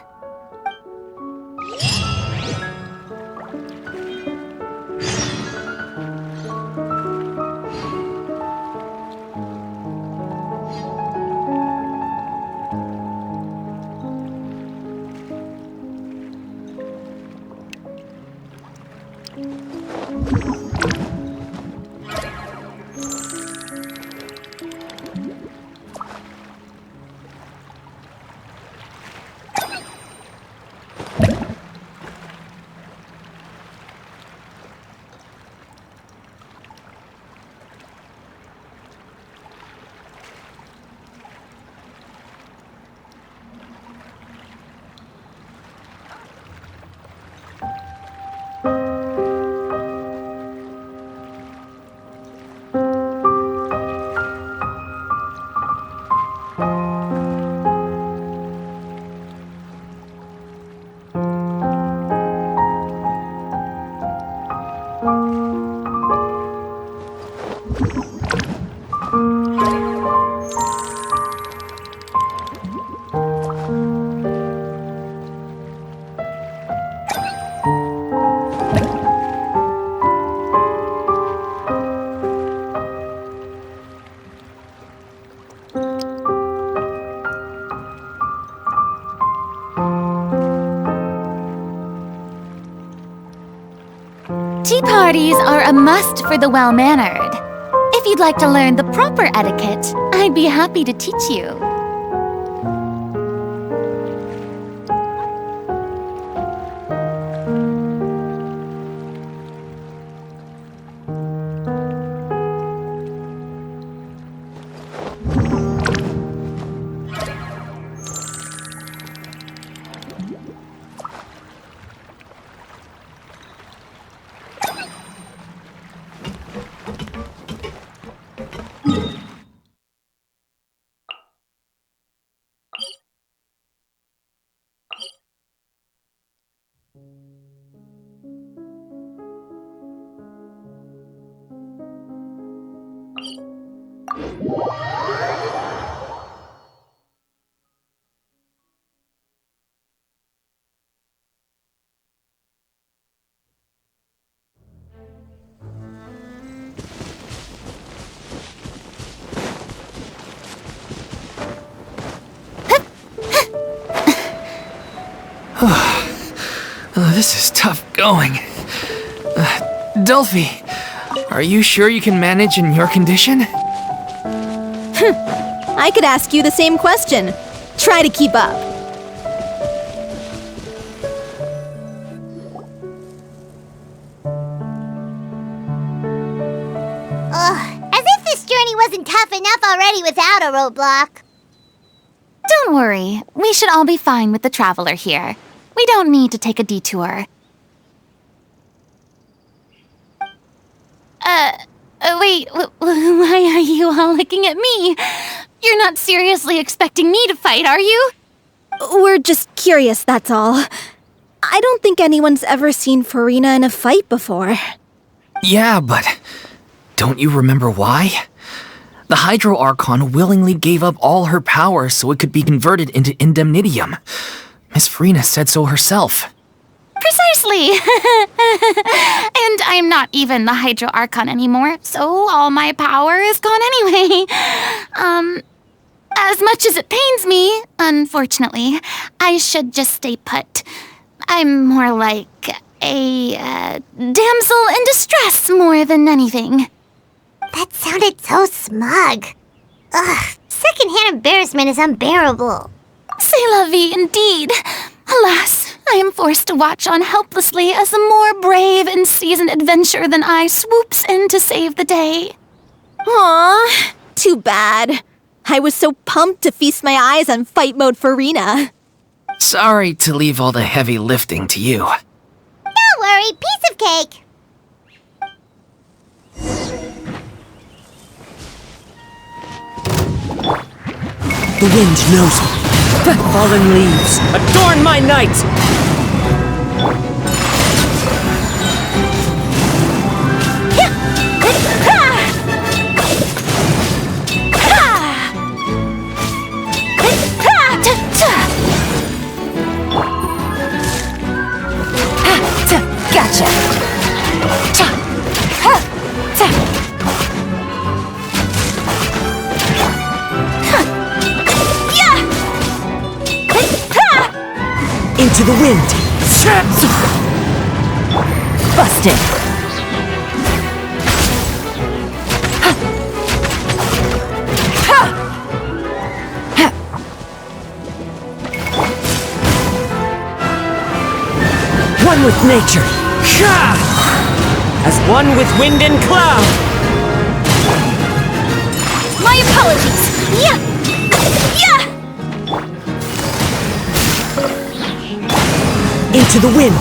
Tea parties are a must for the well-mannered. If you'd like to learn the proper etiquette, I'd be happy to teach you. This is tough going. Delphi, are you sure you can manage in your condition? I could ask you the same question. Try to keep up. As if this journey wasn't tough enough already without a roadblock. Don't worry, we should all be fine with the traveler here. We don't need to take a detour. Wait, why are you all looking at me? You're not seriously expecting me to fight, are you? We're just curious, that's all. I don't think anyone's ever seen Furina in a fight before. Yeah, but don't you remember why? The Hydro Archon willingly gave up all her power so it could be converted into indemnitium. Miss Furina said so herself. Precisely! And I'm not even the Hydro Archon anymore, so all my power is gone anyway. As much as it pains me, unfortunately, I should just stay put. I'm more like a damsel in distress more than anything. That sounded so smug. Ugh, secondhand embarrassment is unbearable. C'est la vie indeed. Alas, I am forced to watch on helplessly as a more brave and seasoned adventurer than I swoops in to save the day. Aw, too bad. I was so pumped to feast my eyes on fight mode Furina. Sorry to leave all the heavy lifting to you. Don't worry, piece of cake. The wind knows me. Fallen leaves, adorn my night! Gotcha! Into the wind! Busted! One with nature! As one with wind and cloud! My apologies! Yeah! Into the wind!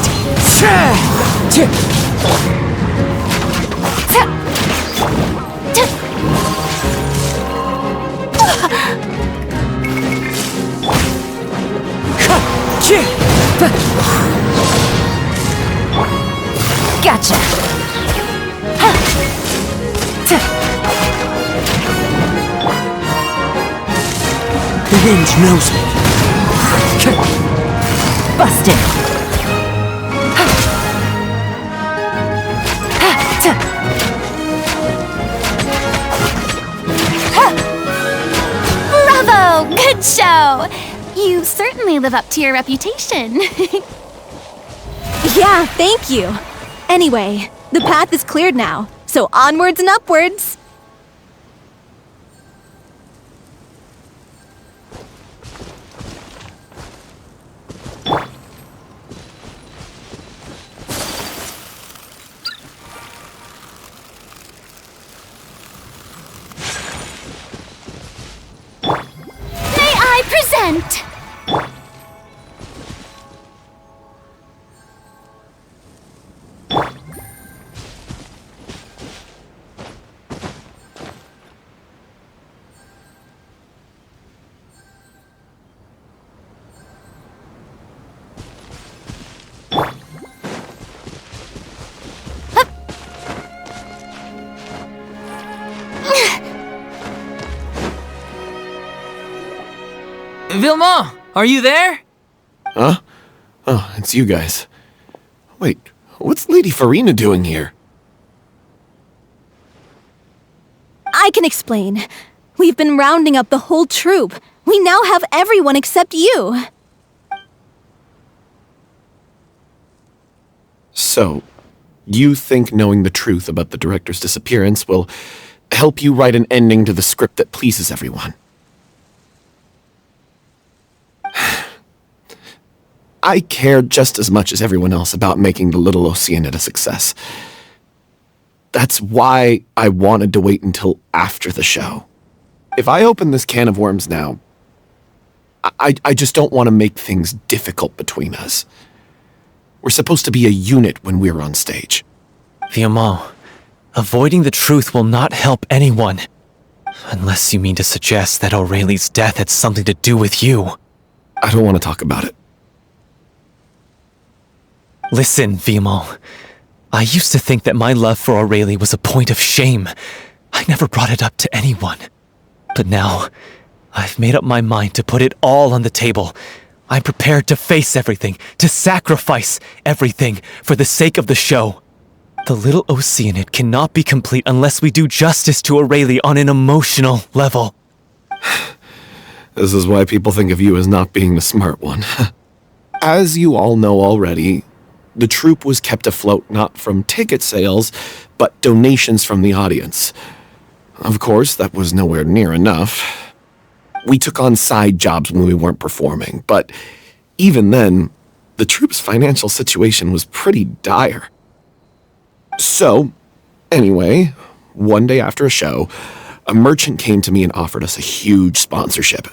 Gotcha! The wind knows me. Busted! Bravo! Good show! You certainly live up to your reputation. Yeah, thank you. Anyway, the path is cleared now, so onwards and upwards. May I present? Vilma, are you there? Huh? Oh, it's you guys. Wait, what's Lady Furina doing here? I can explain. We've been rounding up the whole troupe. We now have everyone except you. So, you think knowing the truth about the director's disappearance will help you write an ending to the script that pleases everyone? I care just as much as everyone else about making the Little Oceanid a success. That's why I wanted to wait until after the show. If I open this can of worms now, I just don't want to make things difficult between us. We're supposed to be a unit when we're on stage. Vilma, avoiding the truth will not help anyone. Unless you mean to suggest that Aurelie's death had something to do with you. I don't want to talk about it. Listen, Vilma. I used to think that my love for Aurelie was a point of shame. I never brought it up to anyone. But now, I've made up my mind to put it all on the table. I'm prepared to face everything, to sacrifice everything for the sake of the show. The Little Oceanid cannot be complete unless we do justice to Aurelie on an emotional level. This is why people think of you as not being the smart one. As you all know already, the troupe was kept afloat not from ticket sales, but donations from the audience. Of course, that was nowhere near enough. We took on side jobs when we weren't performing, but even then, the troupe's financial situation was pretty dire. So, anyway, one day after a show, a merchant came to me and offered us a huge sponsorship.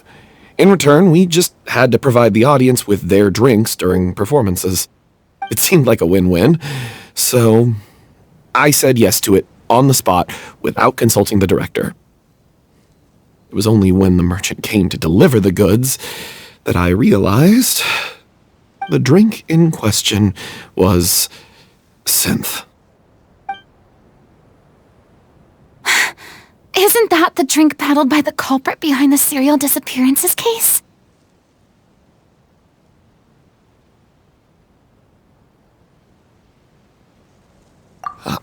In return, we just had to provide the audience with their drinks during performances. It seemed like a win-win, so I said yes to it on the spot without consulting the director. It was only when the merchant came to deliver the goods that I realized the drink in question was synth. Isn't that the drink peddled by the culprit behind the serial disappearances case?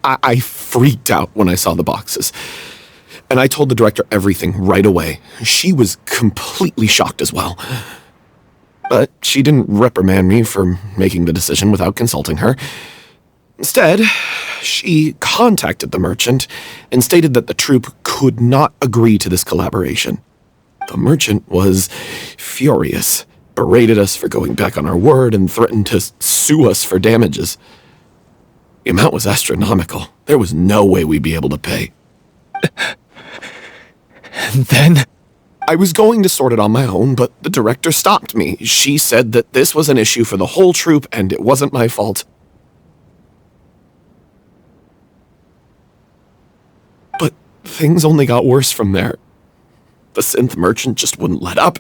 I freaked out when I saw the boxes. And I told the director everything right away. She was completely shocked as well. But she didn't reprimand me for making the decision without consulting her. Instead, she contacted the merchant and stated that the troupe could not agree to this collaboration. The merchant was furious, berated us for going back on our word, and threatened to sue us for damages. The amount was astronomical. There was no way we'd be able to pay. And then? I was going to sort it on my own, but the director stopped me. She said that this was an issue for the whole troupe and it wasn't my fault. But things only got worse from there. The synth merchant just wouldn't let up,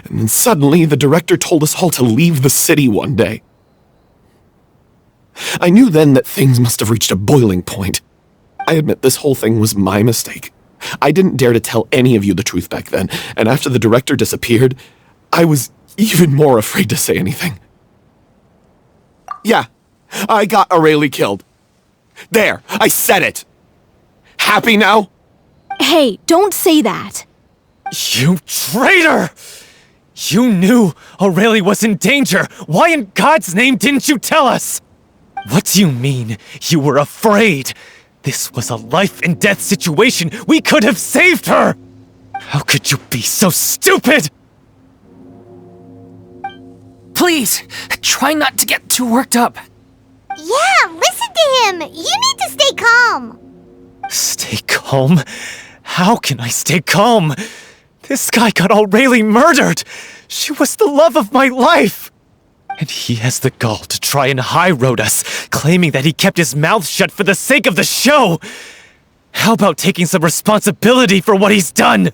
and then suddenly the director told us all to leave the city one day. I knew then that things must have reached a boiling point. I admit this whole thing was my mistake. I didn't dare to tell any of you the truth back then, and after the director disappeared, I was even more afraid to say anything. Yeah, I got Aurelie killed. There, I said it. Happy now? Hey, don't say that. You traitor! You knew Aurelie was in danger. Why in God's name didn't you tell us? What do you mean, you were afraid? This was a life-and-death situation. We could have saved her! How could you be so stupid? Please, try not to get too worked up. Yeah, listen to him. You need to stay calm. Stay calm? How can I stay calm? This guy got Aurelie murdered! She was the love of my life! And he has the gall to try and high-road us, claiming that he kept his mouth shut for the sake of the show! How about taking some responsibility for what he's done?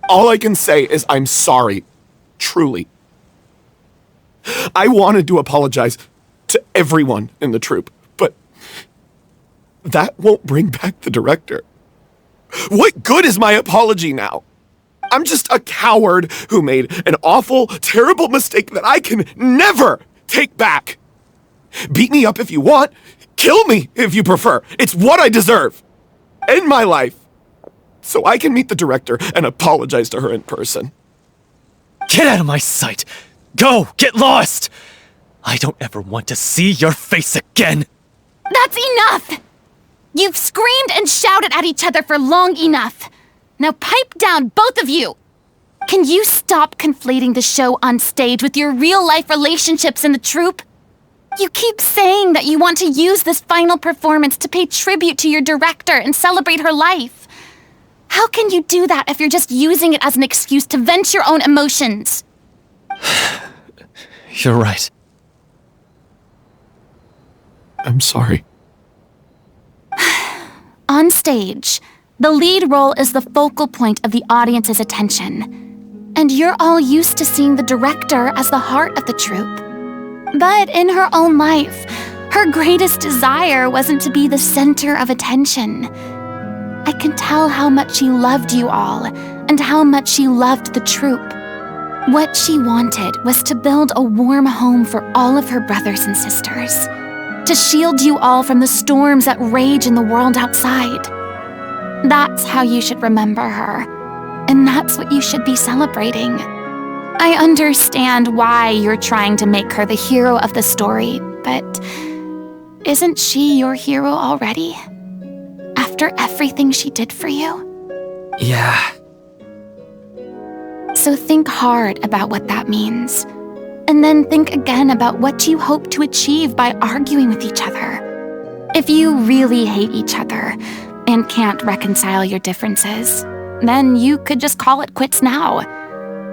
All I can say is I'm sorry. Truly. I wanted to apologize to everyone in the troupe, but that won't bring back the director. What good is my apology now? I'm just a coward who made an awful, terrible mistake that I can never take back. Beat me up if you want. Kill me if you prefer. It's what I deserve. End my life. So I can meet the director and apologize to her in person. Get out of my sight! Go! Get lost! I don't ever want to see your face again! That's enough! You've screamed and shouted at each other for long enough. Now pipe down, both of you! Can you stop conflating the show on stage with your real-life relationships in the troupe? You keep saying that you want to use this final performance to pay tribute to your director and celebrate her life. How can you do that if you're just using it as an excuse to vent your own emotions? You're right. I'm sorry. On stage, the lead role is the focal point of the audience's attention. And you're all used to seeing the director as the heart of the troupe. But in her own life, her greatest desire wasn't to be the center of attention. I can tell how much she loved you all, and how much she loved the troupe. What she wanted was to build a warm home for all of her brothers and sisters, to shield you all from the storms that rage in the world outside. That's how you should remember her, and that's what you should be celebrating. I understand why you're trying to make her the hero of the story, but isn't she your hero already? After everything she did for you? Yeah. So think hard about what that means. And then think again about what you hope to achieve by arguing with each other. If you really hate each other and can't reconcile your differences, then you could just call it quits now.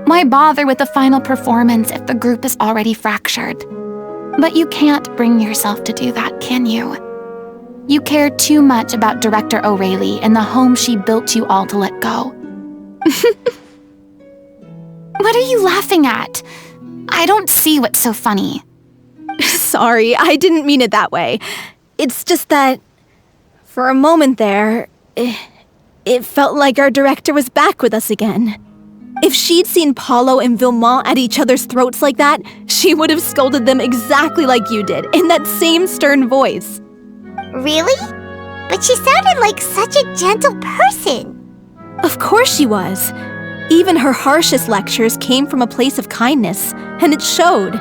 Why bother with the final performance if the group is already fractured? But you can't bring yourself to do that, can you? You care too much about Director O'Reilly and the home she built you all to let go. What are you laughing at? I don't see what's so funny. Sorry, I didn't mean it that way. It's just that, for a moment there, it felt like our director was back with us again. If she'd seen Paulo and Villemont at each other's throats like that, she would have scolded them exactly like you did, in that same stern voice. Really? But she sounded like such a gentle person. Of course she was. Even her harshest lectures came from a place of kindness, and it showed.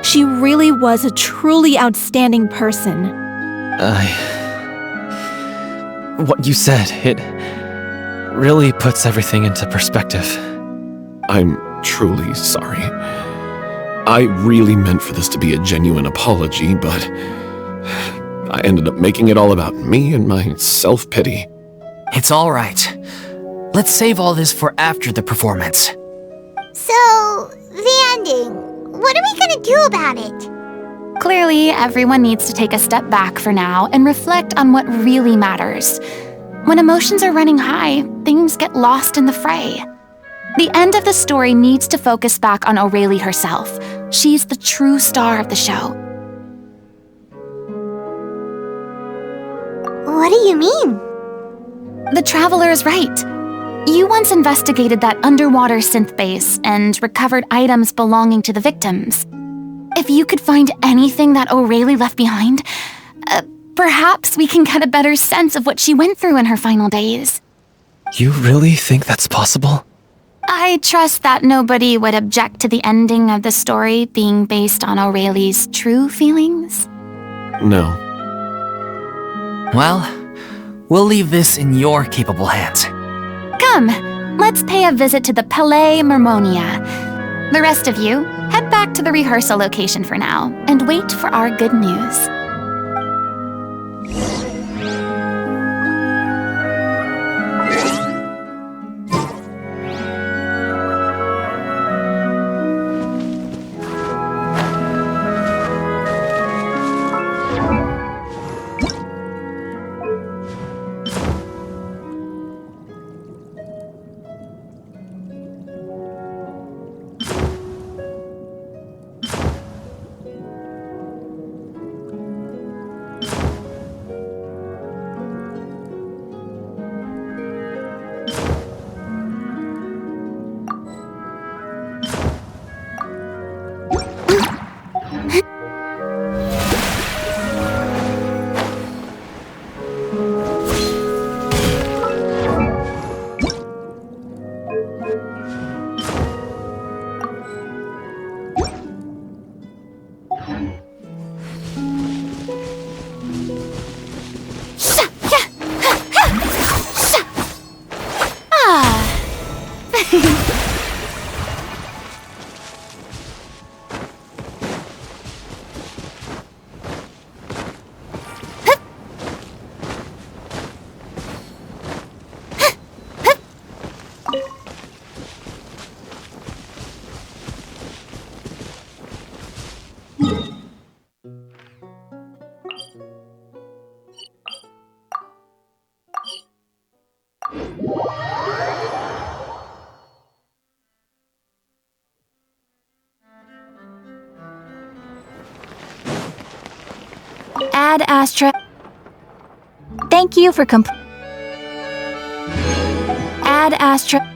She really was a truly outstanding person. What you said, it really puts everything into perspective. I'm truly sorry. I really meant for this to be a genuine apology, but I ended up making it all about me and my self-pity. It's all right. Let's save all this for after the performance. So, the ending. What are we gonna do about it? Clearly, everyone needs to take a step back for now and reflect on what really matters. When emotions are running high, things get lost in the fray. The end of the story needs to focus back on O'Reilly herself. She's the true star of the show. What do you mean? The Traveler is right. You once investigated that underwater synth base and recovered items belonging to the victims. If you could find anything that O'Reilly left behind, perhaps we can get a better sense of what she went through in her final days. You really think that's possible? I trust that nobody would object to the ending of the story being based on O'Reilly's true feelings. No. Well, we'll leave this in your capable hands. Come, let's pay a visit to the Palais Marmonia. The rest of you, head back to the rehearsal location for now and wait for our good news. Ad Astra. Thank you for Ad Astra.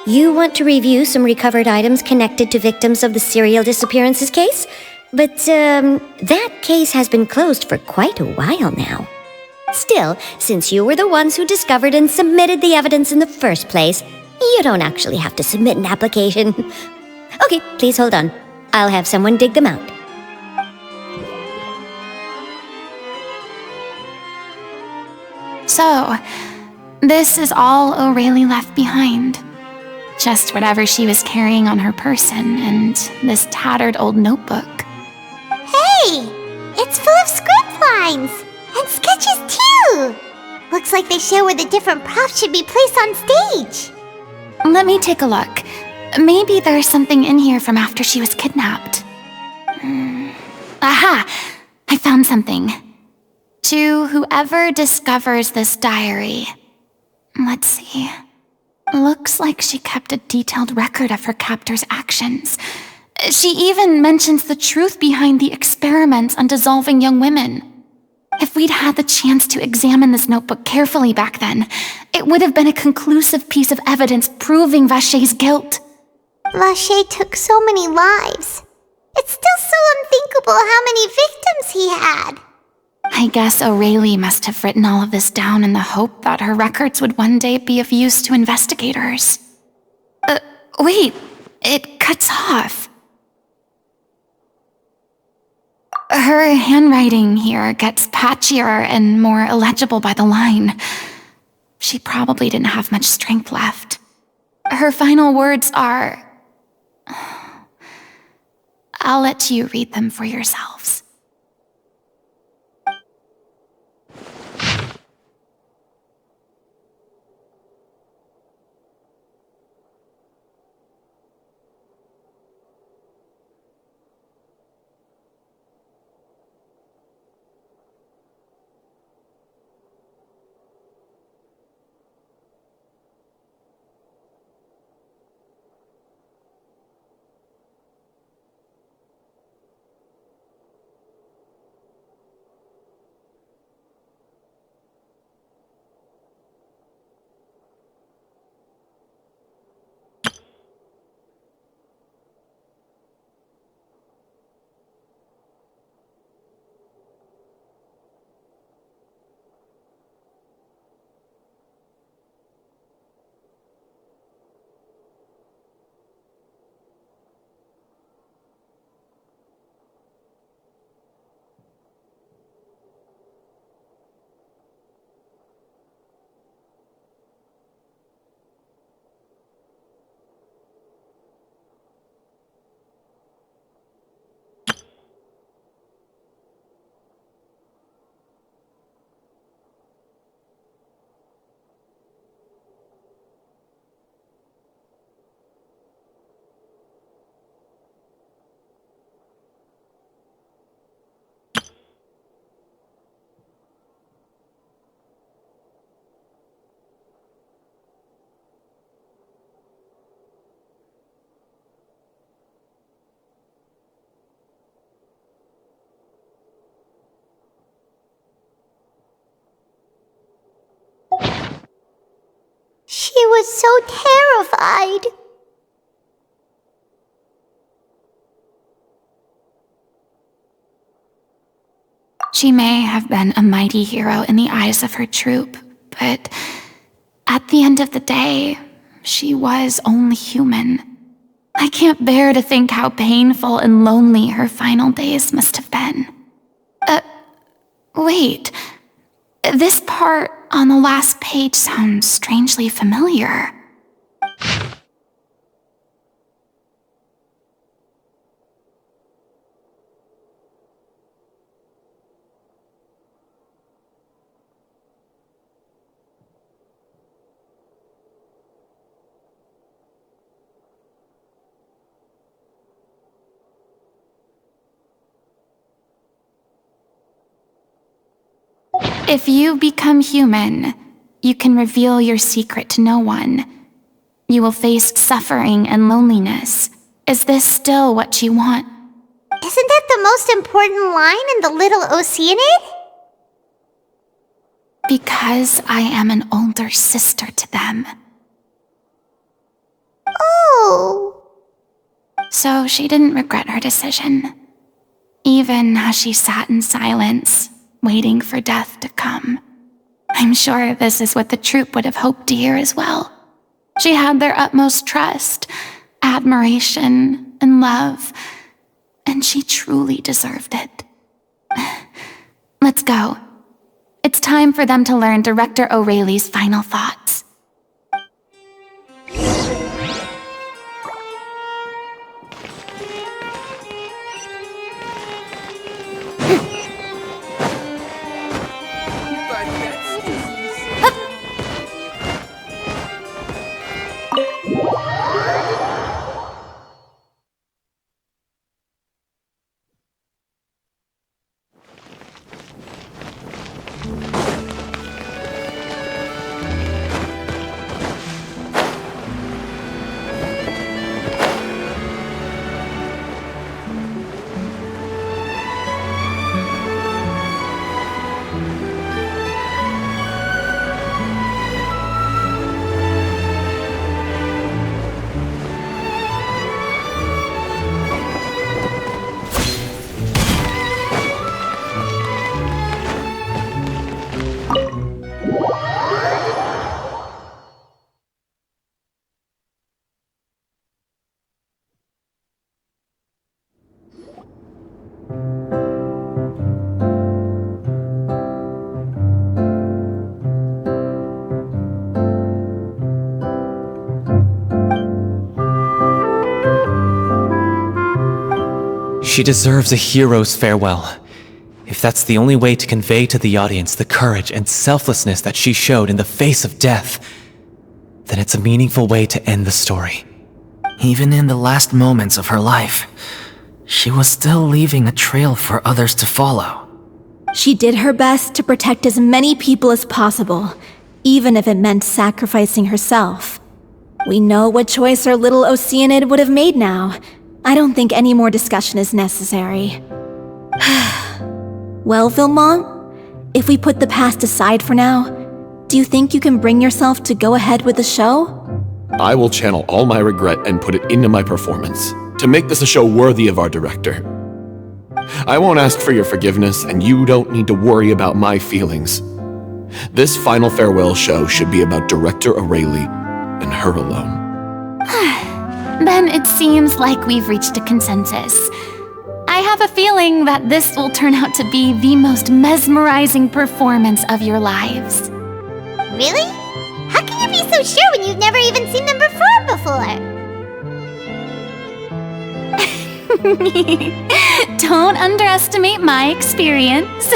You want to review some recovered items connected to victims of the serial disappearances case? But, that case has been closed for quite a while now. Still, since you were the ones who discovered and submitted the evidence in the first place, you don't actually have to submit an application. Okay, please hold on. I'll have someone dig them out. So, this is all O'Reilly left behind. Just whatever she was carrying on her person and this tattered old notebook. Hey! It's full of script lines! And sketches too! Looks like they show where the different props should be placed on stage. Let me take a look. Maybe there's something in here from after she was kidnapped. Aha! I found something. To whoever discovers this diary. Let's see. Looks like she kept a detailed record of her captor's actions. She even mentions the truth behind the experiments on dissolving young women. If we'd had the chance to examine this notebook carefully back then, it would have been a conclusive piece of evidence proving Vacher's guilt. Vacher took so many lives. It's still so unthinkable how many victims he had. I guess O'Reilly must have written all of this down in the hope that her records would one day be of use to investigators. Wait, it cuts off. Her handwriting here gets patchier and more illegible by the line. She probably didn't have much strength left. Her final words are... I'll let you read them for yourselves. was so terrified. She may have been a mighty hero in the eyes of her troop, but at the end of the day, she was only human. I can't bear to think how painful and lonely her final days must have been. Wait. This part on the last page sounds strangely familiar. If you become human, you can reveal your secret to no one. You will face suffering and loneliness. Is this still what you want? Isn't that the most important line in the Little Oceanid? Because I am an older sister to them. Oh. So she didn't regret her decision, even as she sat in silence, waiting for death to come. I'm sure this is what the troupe would have hoped to hear as well. She had their utmost trust, admiration, and love, and she truly deserved it. Let's go. It's time for them to learn Director O'Reilly's final thoughts. She deserves a hero's farewell. If that's the only way to convey to the audience the courage and selflessness that she showed in the face of death, then it's a meaningful way to end the story. Even in the last moments of her life, she was still leaving a trail for others to follow. She did her best to protect as many people as possible, even if it meant sacrificing herself. We know what choice our little Oceanid would have made now. I don't think any more discussion is necessary. Well, Vilmont, if we put the past aside for now, do you think you can bring yourself to go ahead with the show? I will channel all my regret and put it into my performance, to make this a show worthy of our director. I won't ask for your forgiveness, and you don't need to worry about my feelings. This final farewell show should be about Director O'Reilly and her alone. Then it seems like we've reached a consensus. I have a feeling that this will turn out to be the most mesmerizing performance of your lives. Really? How can you be so sure when you've never even seen them perform before? Don't underestimate my experience.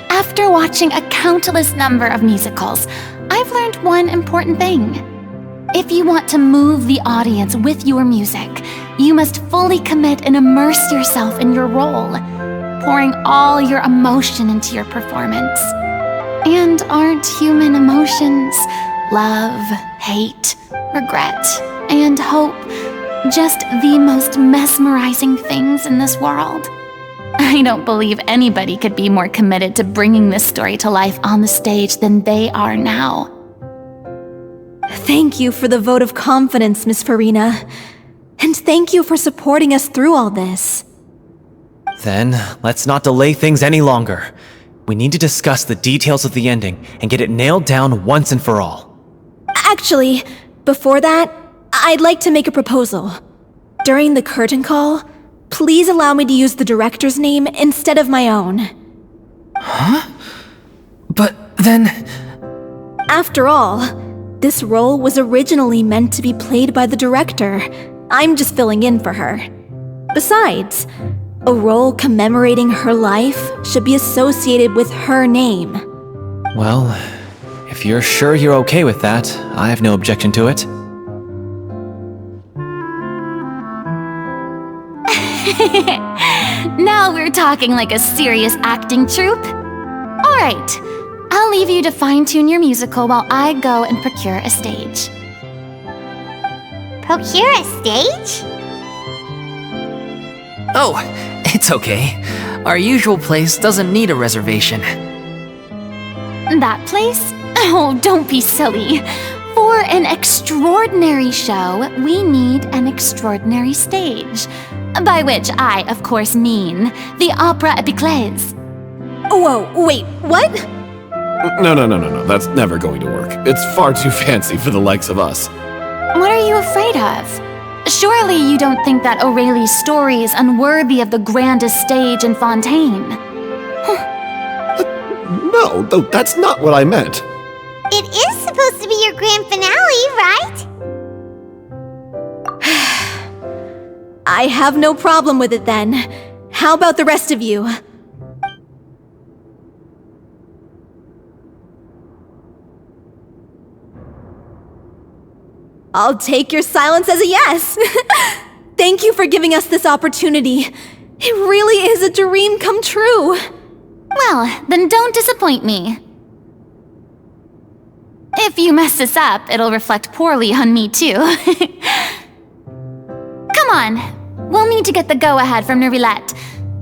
After watching a countless number of musicals, I've learned one important thing. If you want to move the audience with your music, you must fully commit and immerse yourself in your role, pouring all your emotion into your performance. And aren't human emotions, love, hate, regret, and hope, just the most mesmerizing things in this world? I don't believe anybody could be more committed to bringing this story to life on the stage than they are now. Thank you for the vote of confidence, Miss Furina. And thank you for supporting us through all this. Then, let's not delay things any longer. We need to discuss the details of the ending and get it nailed down once and for all. Actually, before that, I'd like to make a proposal. During the curtain call, please allow me to use the director's name instead of my own. Huh? But then... After all, this role was originally meant to be played by the director. I'm just filling in for her. Besides, a role commemorating her life should be associated with her name. Well, if you're sure you're okay with that, I have no objection to it. Now we're talking like a serious acting troupe. Alright, I'll leave you to fine-tune your musical while I go and procure a stage. Procure a stage? Oh, it's okay. Our usual place doesn't need a reservation. That place? Oh, don't be silly. For an extraordinary show, we need an extraordinary stage. By which I, of course, mean the Opera Epiclese. Whoa, wait, what? No. That's never going to work. It's far too fancy for the likes of us. What are you afraid of? Surely you don't think that Aurelie's story is unworthy of the grandest stage in Fontaine. No, that's not what I meant. It is supposed to be your grand finale, right? I have no problem with it then. How about the rest of you? I'll take your silence as a yes. Thank you for giving us this opportunity. It really is a dream come true. Well, then don't disappoint me. If you mess this up, it'll reflect poorly on me too. Come on, we'll need to get the go-ahead from Nerilette.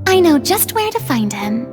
I know just where to find him.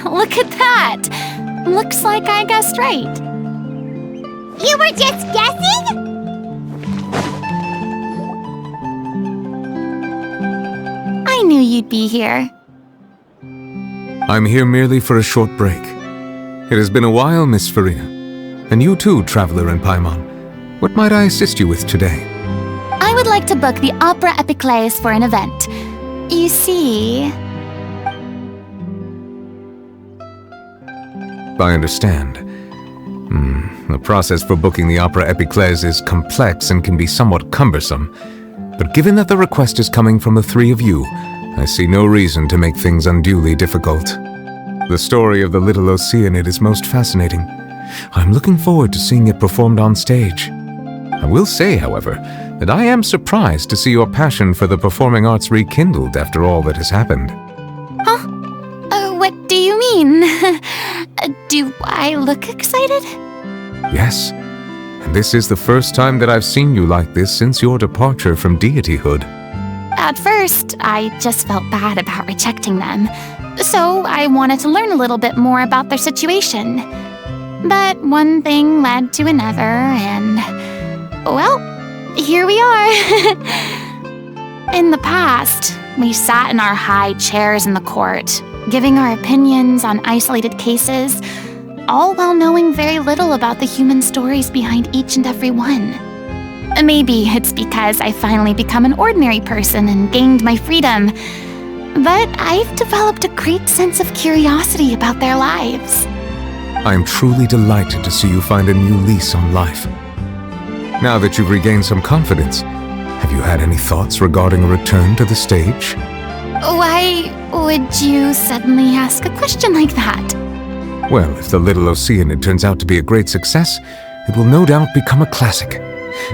Look at that! Looks like I guessed right. You were just guessing? I knew you'd be here. I'm here merely for a short break. It has been a while, Miss Furina. And you too, traveler in Paimon. What might I assist you with today? I would like to book the Opera Epiclese for an event. You see... I understand. The process for booking the Opera Epiclese is complex and can be somewhat cumbersome. But given that the request is coming from the three of you, I see no reason to make things unduly difficult. The story of the little Oceanid is most fascinating. I'm looking forward to seeing it performed on stage. I will say, however, that I am surprised to see your passion for the performing arts rekindled after all that has happened. Huh? What do you mean? Do I look excited? Yes, and this is the first time that I've seen you like this since your departure from deityhood. At first, I just felt bad about rejecting them, so I wanted to learn a little bit more about their situation. But one thing led to another, and... well, here we are. In the past, we sat in our high chairs in the court, giving our opinions on isolated cases, all while knowing very little about the human stories behind each and every one. Maybe it's because I finally become an ordinary person and gained my freedom, but I've developed a great sense of curiosity about their lives. I am truly delighted to see you find a new lease on life. Now that you've regained some confidence, Have you had any thoughts regarding a return to the stage? Why would you suddenly ask a question like that? Well, if the Little Oceanid turns out to be a great success, it will no doubt become a classic.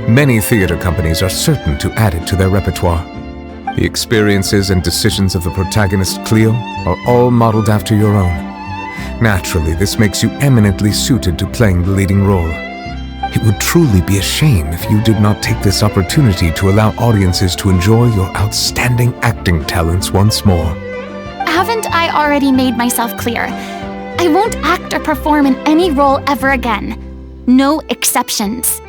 Many theater companies are certain to add it to their repertoire. The experiences and decisions of the protagonist Cleo are all modeled after your own. Naturally, this makes you eminently suited to playing the leading role. It would truly be a shame if you did not take this opportunity to allow audiences to enjoy your outstanding acting talents once more. Haven't I already made myself clear? I won't act or perform in any role ever again. No exceptions.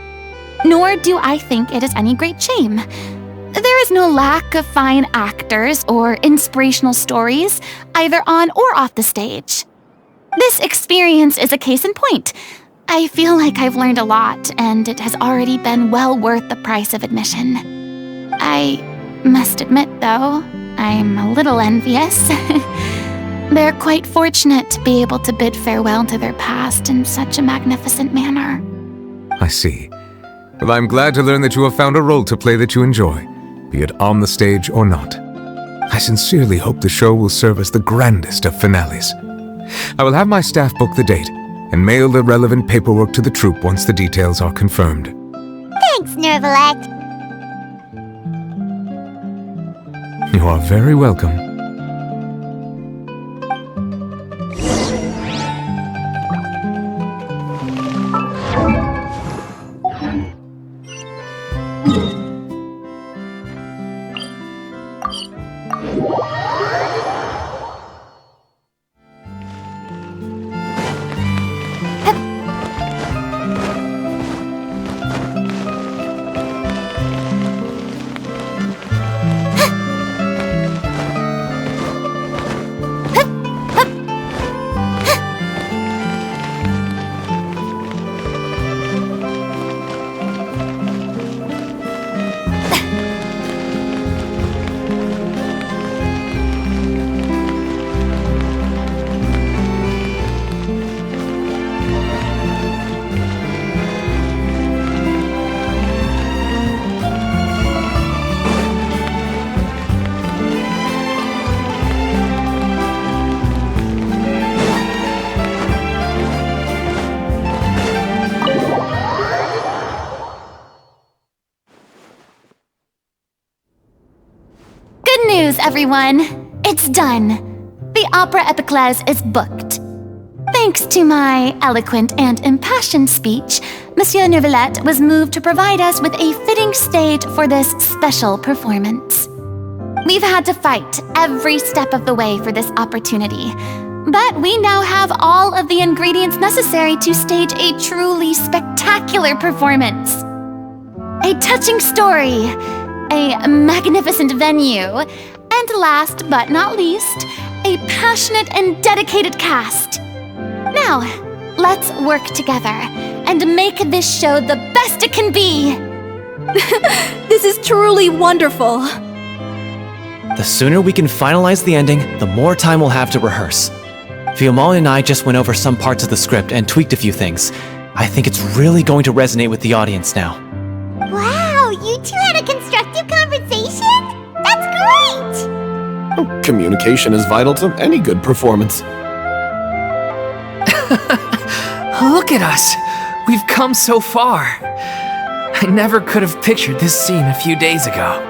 Nor do I think it is any great shame. There is no lack of fine actors or inspirational stories, either on or off the stage. This experience is a case in point. I feel like I've learned a lot, and it has already been well worth the price of admission. I must admit, though, I'm a little envious. They're quite fortunate to be able to bid farewell to their past in such a magnificent manner. I see. Well, I'm glad to learn that you have found a role to play that you enjoy, be it on the stage or not. I sincerely hope the show will serve as the grandest of finales. I will have my staff book the date and mail the relevant paperwork to the troupe once the details are confirmed. Thanks, Nervalette. You are very welcome. Everyone, it's done. The Opera Epiclese is booked. Thanks to my eloquent and impassioned speech, Monsieur Nervalette was moved to provide us with a fitting stage for this special performance. We've had to fight every step of the way for this opportunity, but we now have all of the ingredients necessary to stage a truly spectacular performance. A touching story, a magnificent venue, and last but not least, a passionate and dedicated cast. Now, let's work together and make this show the best it can be. This is truly wonderful. The sooner we can finalize the ending, the more time we'll have to rehearse. Fiumali and I just went over some parts of the script and tweaked a few things. I think it's really going to resonate with the audience now. Wow, you two had a constructive conversation? That's great! Communication is vital to any good performance. Look at us! We've come so far. I never could have pictured this scene a few days ago.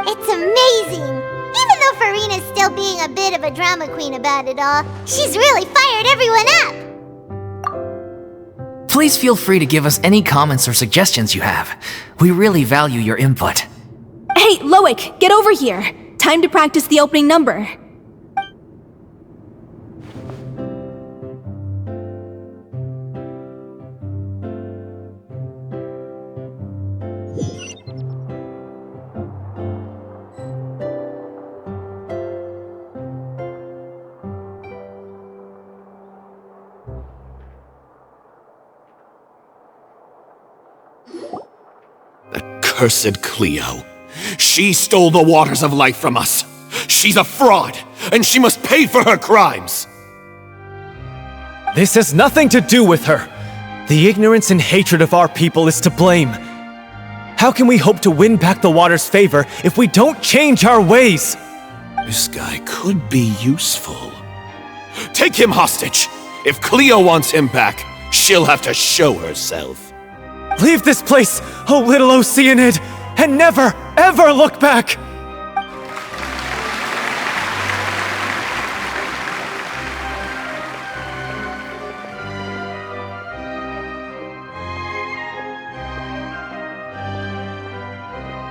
It's amazing! Even though Furina's still being a bit of a drama queen about it all, she's really fired everyone up! Please feel free to give us any comments or suggestions you have. We really value your input. Hey, Loic, get over here! Time to practice the opening number. Accursed Cleo. She stole the waters of life from us. She's a fraud, and she must pay for her crimes. This has nothing to do with her. The ignorance and hatred of our people is to blame. How can we hope to win back the water's favor if we don't change our ways? This guy could be useful. Take him hostage! If Cleo wants him back, she'll have to show herself. Leave this place, O little Oceanid, and never, ever look back!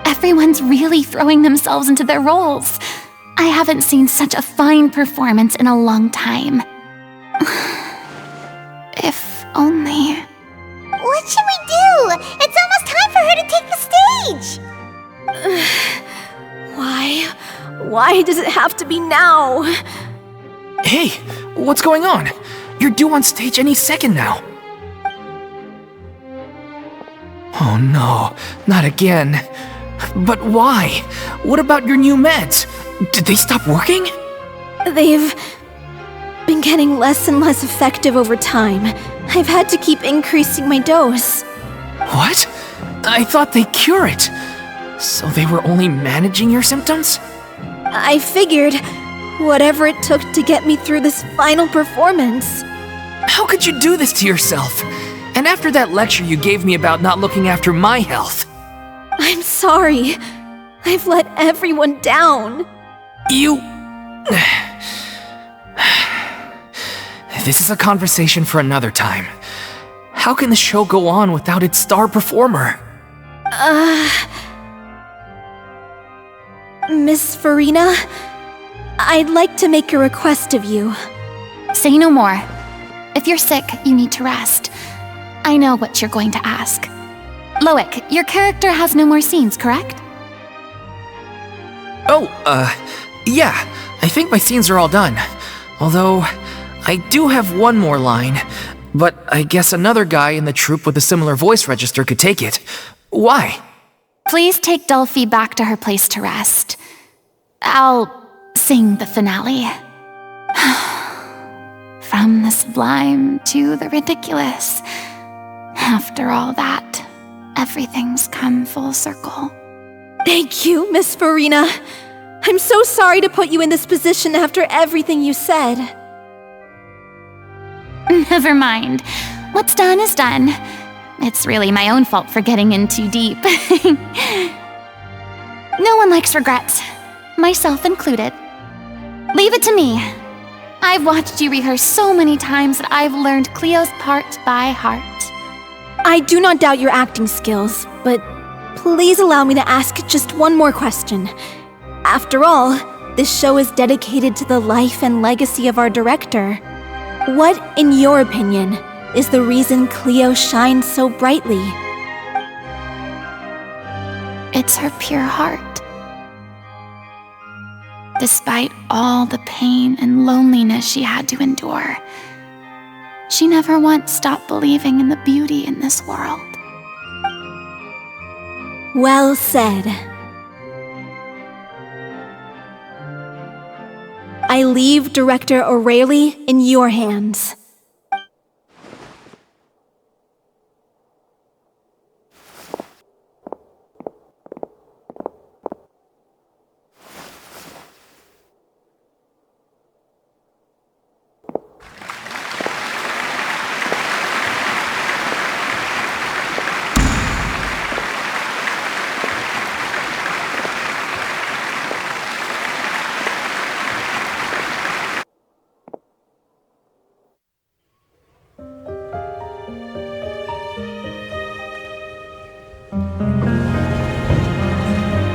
Everyone's really throwing themselves into their roles. I haven't seen such a fine performance in a long time. If only... What should we do? It's almost time for her to take the stage! Why? Why does it have to be now? Hey, what's going on? You're due on stage any second now. Oh no, not again. But why? What about your new meds? Did they stop working? They've been getting less and less effective over time. I've had to keep increasing my dose. What? I thought they cure it. So they were only managing your symptoms? I figured whatever it took to get me through this final performance. How could you do this to yourself? And after that lecture you gave me about not looking after my health. I'm sorry. I've let everyone down. You... This is a conversation for another time. How can the show go on without its star performer? Miss Furina, I'd like to make a request of you. Say no more. If you're sick, you need to rest. I know what you're going to ask. Loic, your character has no more scenes, correct? Oh, yeah. I think my scenes are all done. Although, I do have one more line. But I guess another guy in the troupe with a similar voice register could take it. Why? Please take Delphi back to her place to rest. I'll sing the finale. From the sublime to the ridiculous. After all that, everything's come full circle. Thank you, Miss Furina. I'm so sorry to put you in this position after everything you said. Never mind. What's done is done. It's really my own fault for getting in too deep. No one likes regrets, myself included. Leave it to me. I've watched you rehearse so many times that I've learned Cleo's part by heart. I do not doubt your acting skills, but please allow me to ask just one more question. After all, this show is dedicated to the life and legacy of our director. What, in your opinion, is the reason Cleo shines so brightly? It's her pure heart. Despite all the pain and loneliness she had to endure, she never once stopped believing in the beauty in this world. Well said. I leave Director O'Reilly in your hands.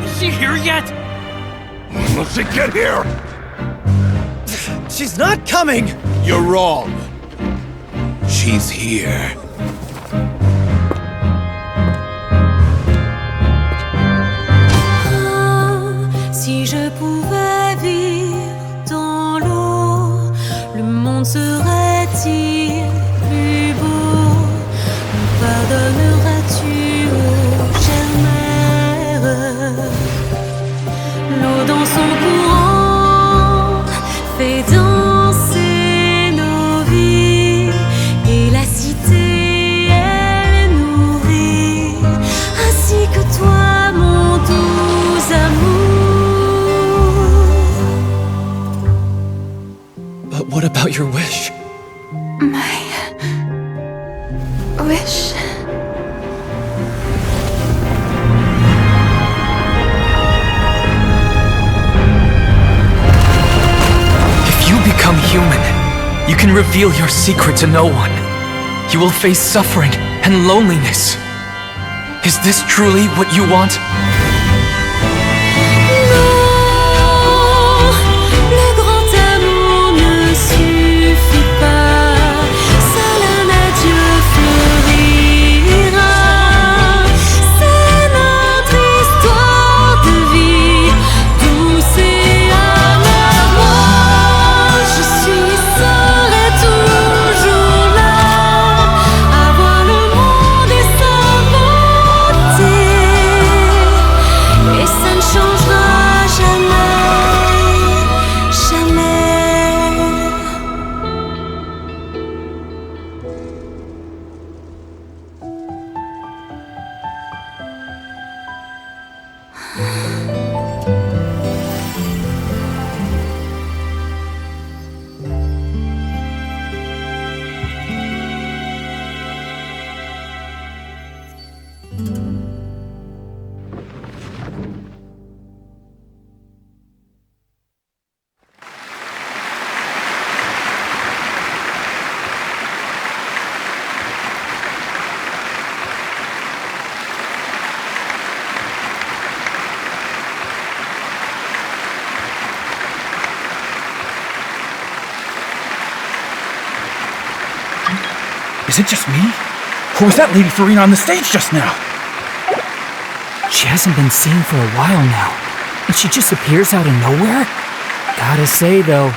Is she here yet? Will she get here? She's not coming! You're wrong. She's here. Si je pouvais vivre dans l'eau, le monde serait-il plus beau? Me pardonneras-tu, ô chère mère? L'eau dans son courant fait danser nos vies, et la cité elle nourrit, ainsi que toi. What about your wish? My wish. If you become human, you can reveal your secret to no one. You will face suffering and loneliness. Is this truly what you want? Is it just me? Or was that Lady Furina on the stage just now? She hasn't been seen for a while now, and she just appears out of nowhere? Gotta say, though,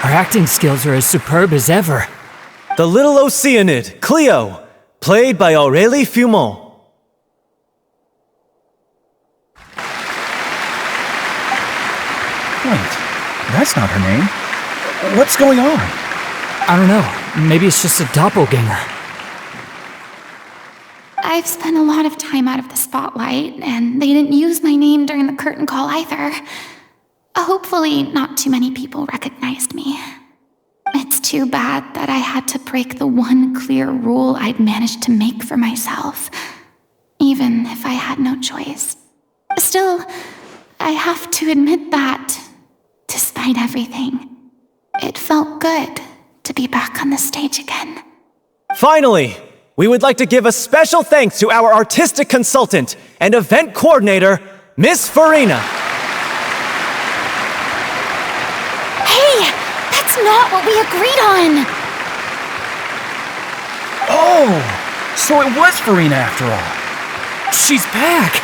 her acting skills are as superb as ever. The little Oceanid, Cleo, played by Aurélie Fumont. Wait, that's not her name. What's going on? I don't know. Maybe it's just a doppelganger. I've spent a lot of time out of the spotlight, and they didn't use my name during the curtain call either. Hopefully, not too many people recognized me. It's too bad that I had to break the one clear rule I'd managed to make for myself, even if I had no choice. Still, I have to admit that, despite everything, it felt good to be back on the stage again. Finally, we would like to give a special thanks to our artistic consultant and event coordinator, Miss Furina. Hey, that's not what we agreed on! Oh, so it was Furina after all. She's back!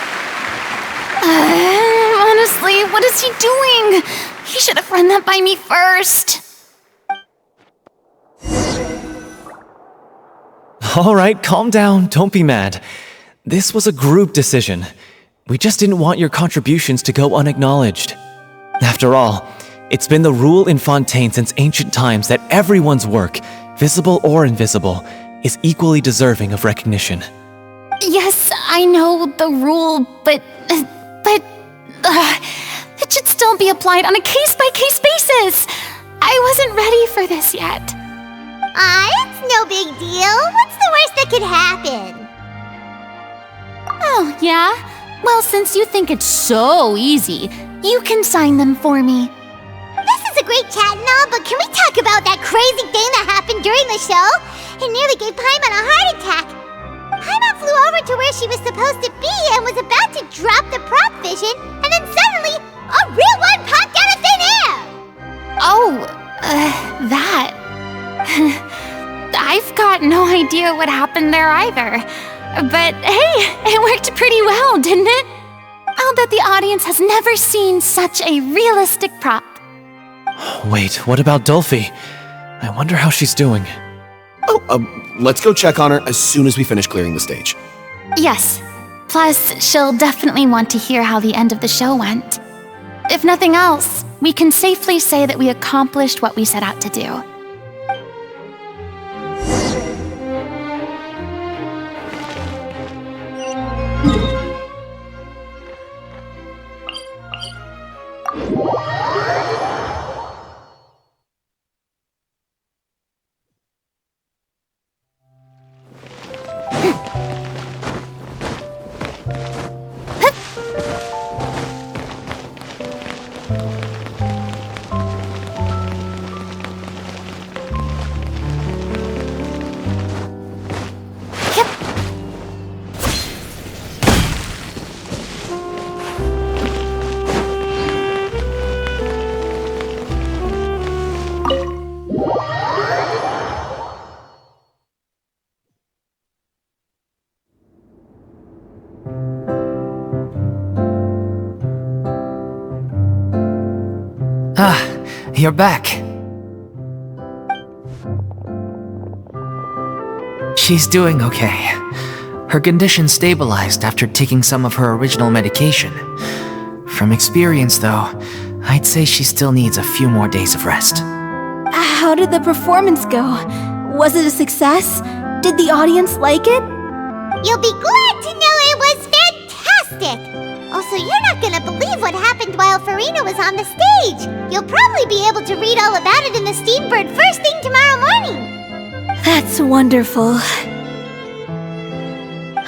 Honestly, what is he doing? He should have run that by me first. All right, calm down, don't be mad. This was a group decision. We just didn't want your contributions to go unacknowledged. After all, it's been the rule in Fontaine since ancient times that everyone's work, visible or invisible, is equally deserving of recognition. Yes, I know the rule, but it should still be applied on a case-by-case basis. I wasn't ready for this yet. It's no big deal. What's the worst that could happen? Oh, yeah? Well, since you think it's so easy, you can sign them for me. This is a great chat and all, but can we talk about that crazy thing that happened during the show? It nearly gave Paimon a heart attack. Paimon flew over to where she was supposed to be and was about to drop the prop vision, and then suddenly, a real one popped out of thin air! Oh, that. I've got no idea what happened there either. But hey, it worked pretty well, didn't it? I'll bet the audience has never seen such a realistic prop. Wait, what about Dolphy? I wonder how she's doing. Let's go check on her as soon as we finish clearing the stage. Yes. Plus, she'll definitely want to hear how the end of the show went. If nothing else, we can safely say that we accomplished what we set out to do. You're back. She's doing okay. Her condition stabilized after taking some of her original medication. From experience, though, I'd say she still needs a few more days of rest. How did the performance go? Was it a success? Did the audience like it? You'll be glad to know it was fantastic! Also, you're not gonna believe what happened while Furina was on the stage! You'll probably be able to read all about it in the Steambird first thing tomorrow morning! That's wonderful.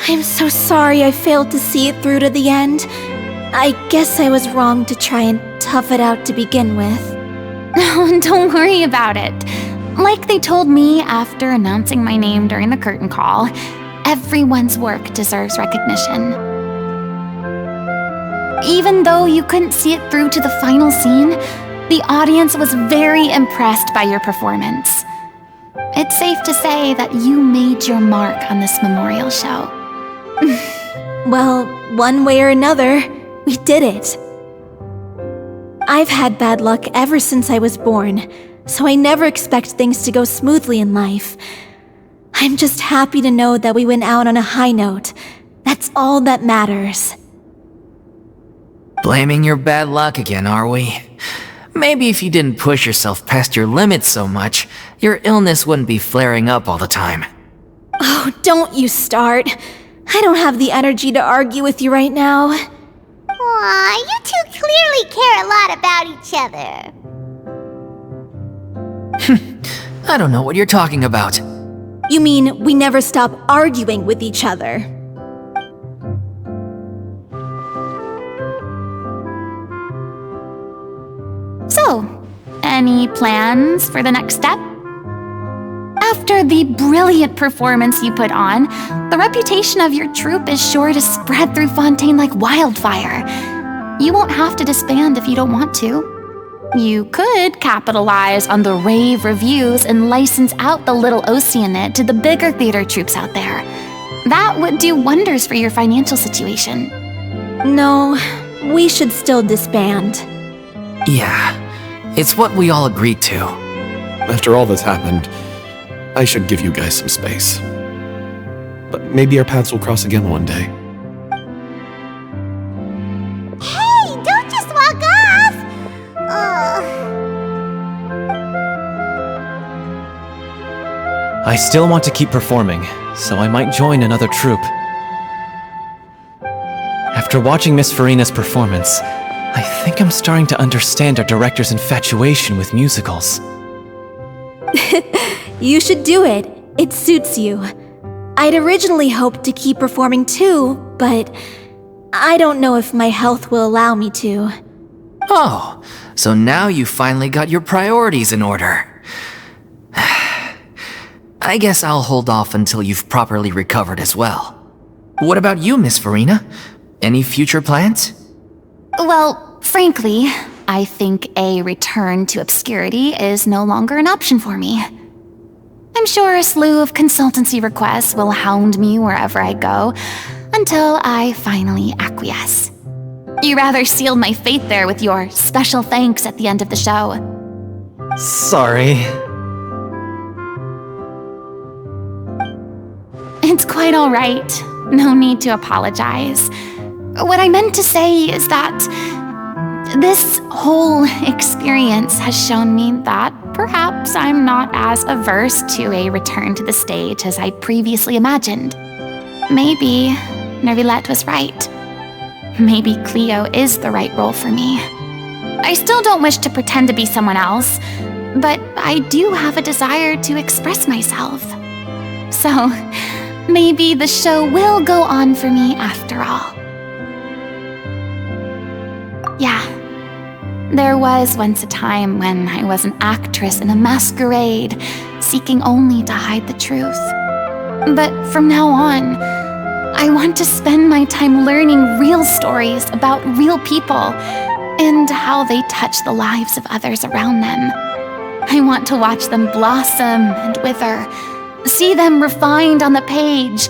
I'm so sorry I failed to see it through to the end. I guess I was wrong to try and tough it out to begin with. Oh, don't worry about it. Like they told me after announcing my name during the curtain call, everyone's work deserves recognition. Even though you couldn't see it through to the final scene, the audience was very impressed by your performance. It's safe to say that you made your mark on this memorial show. Well, one way or another, we did it. I've had bad luck ever since I was born, so I never expect things to go smoothly in life. I'm just happy to know that we went out on a high note. That's all that matters. Blaming your bad luck again, are we? Maybe if you didn't push yourself past your limits so much, your illness wouldn't be flaring up all the time. Oh, don't you start. I don't have the energy to argue with you right now. Aw, you two clearly care a lot about each other. I don't know what you're talking about. You mean we never stop arguing with each other? So, any plans for the next step? After the brilliant performance you put on, the reputation of your troupe is sure to spread through Fontaine like wildfire. You won't have to disband if you don't want to. You could capitalize on the rave reviews and license out the Little Oceanid to the bigger theater troupes out there. That would do wonders for your financial situation. No, we should still disband. Yeah, it's what we all agreed to. After all that's happened, I should give you guys some space. But maybe our paths will cross again one day. Hey, don't just walk off! I still want to keep performing, so I might join another troupe. After watching Miss Furina's performance, I think I'm starting to understand our director's infatuation with musicals. You should do it. It suits you. I'd originally hoped to keep performing too, but I don't know if my health will allow me to. Oh, so now you finally got your priorities in order. I guess I'll hold off until you've properly recovered as well. What about you, Miss Furina? Any future plans? Well, frankly, I think a return to obscurity is no longer an option for me. I'm sure a slew of consultancy requests will hound me wherever I go, until I finally acquiesce. You rather sealed my fate there with your special thanks at the end of the show. Sorry. It's quite all right. No need to apologize. What I meant to say is that this whole experience has shown me that perhaps I'm not as averse to a return to the stage as I previously imagined. Maybe Nervilette was right. Maybe Cleo is the right role for me. I still don't wish to pretend to be someone else, but I do have a desire to express myself. So, maybe the show will go on for me after all. Yeah, there was once a time when I was an actress in a masquerade, seeking only to hide the truth. But from now on, I want to spend my time learning real stories about real people and how they touch the lives of others around them. I want to watch them blossom and wither, see them refined on the page,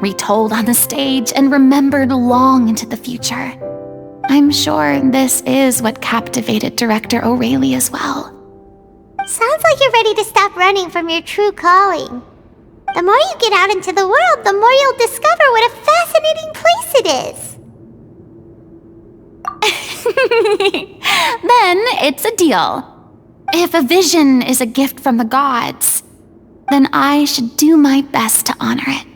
retold on the stage, and remembered long into the future. I'm sure this is what captivated Director O'Reilly as well. Sounds like you're ready to stop running from your true calling. The more you get out into the world, the more you'll discover what a fascinating place it is. Then it's a deal. If a vision is a gift from the gods, then I should do my best to honor it.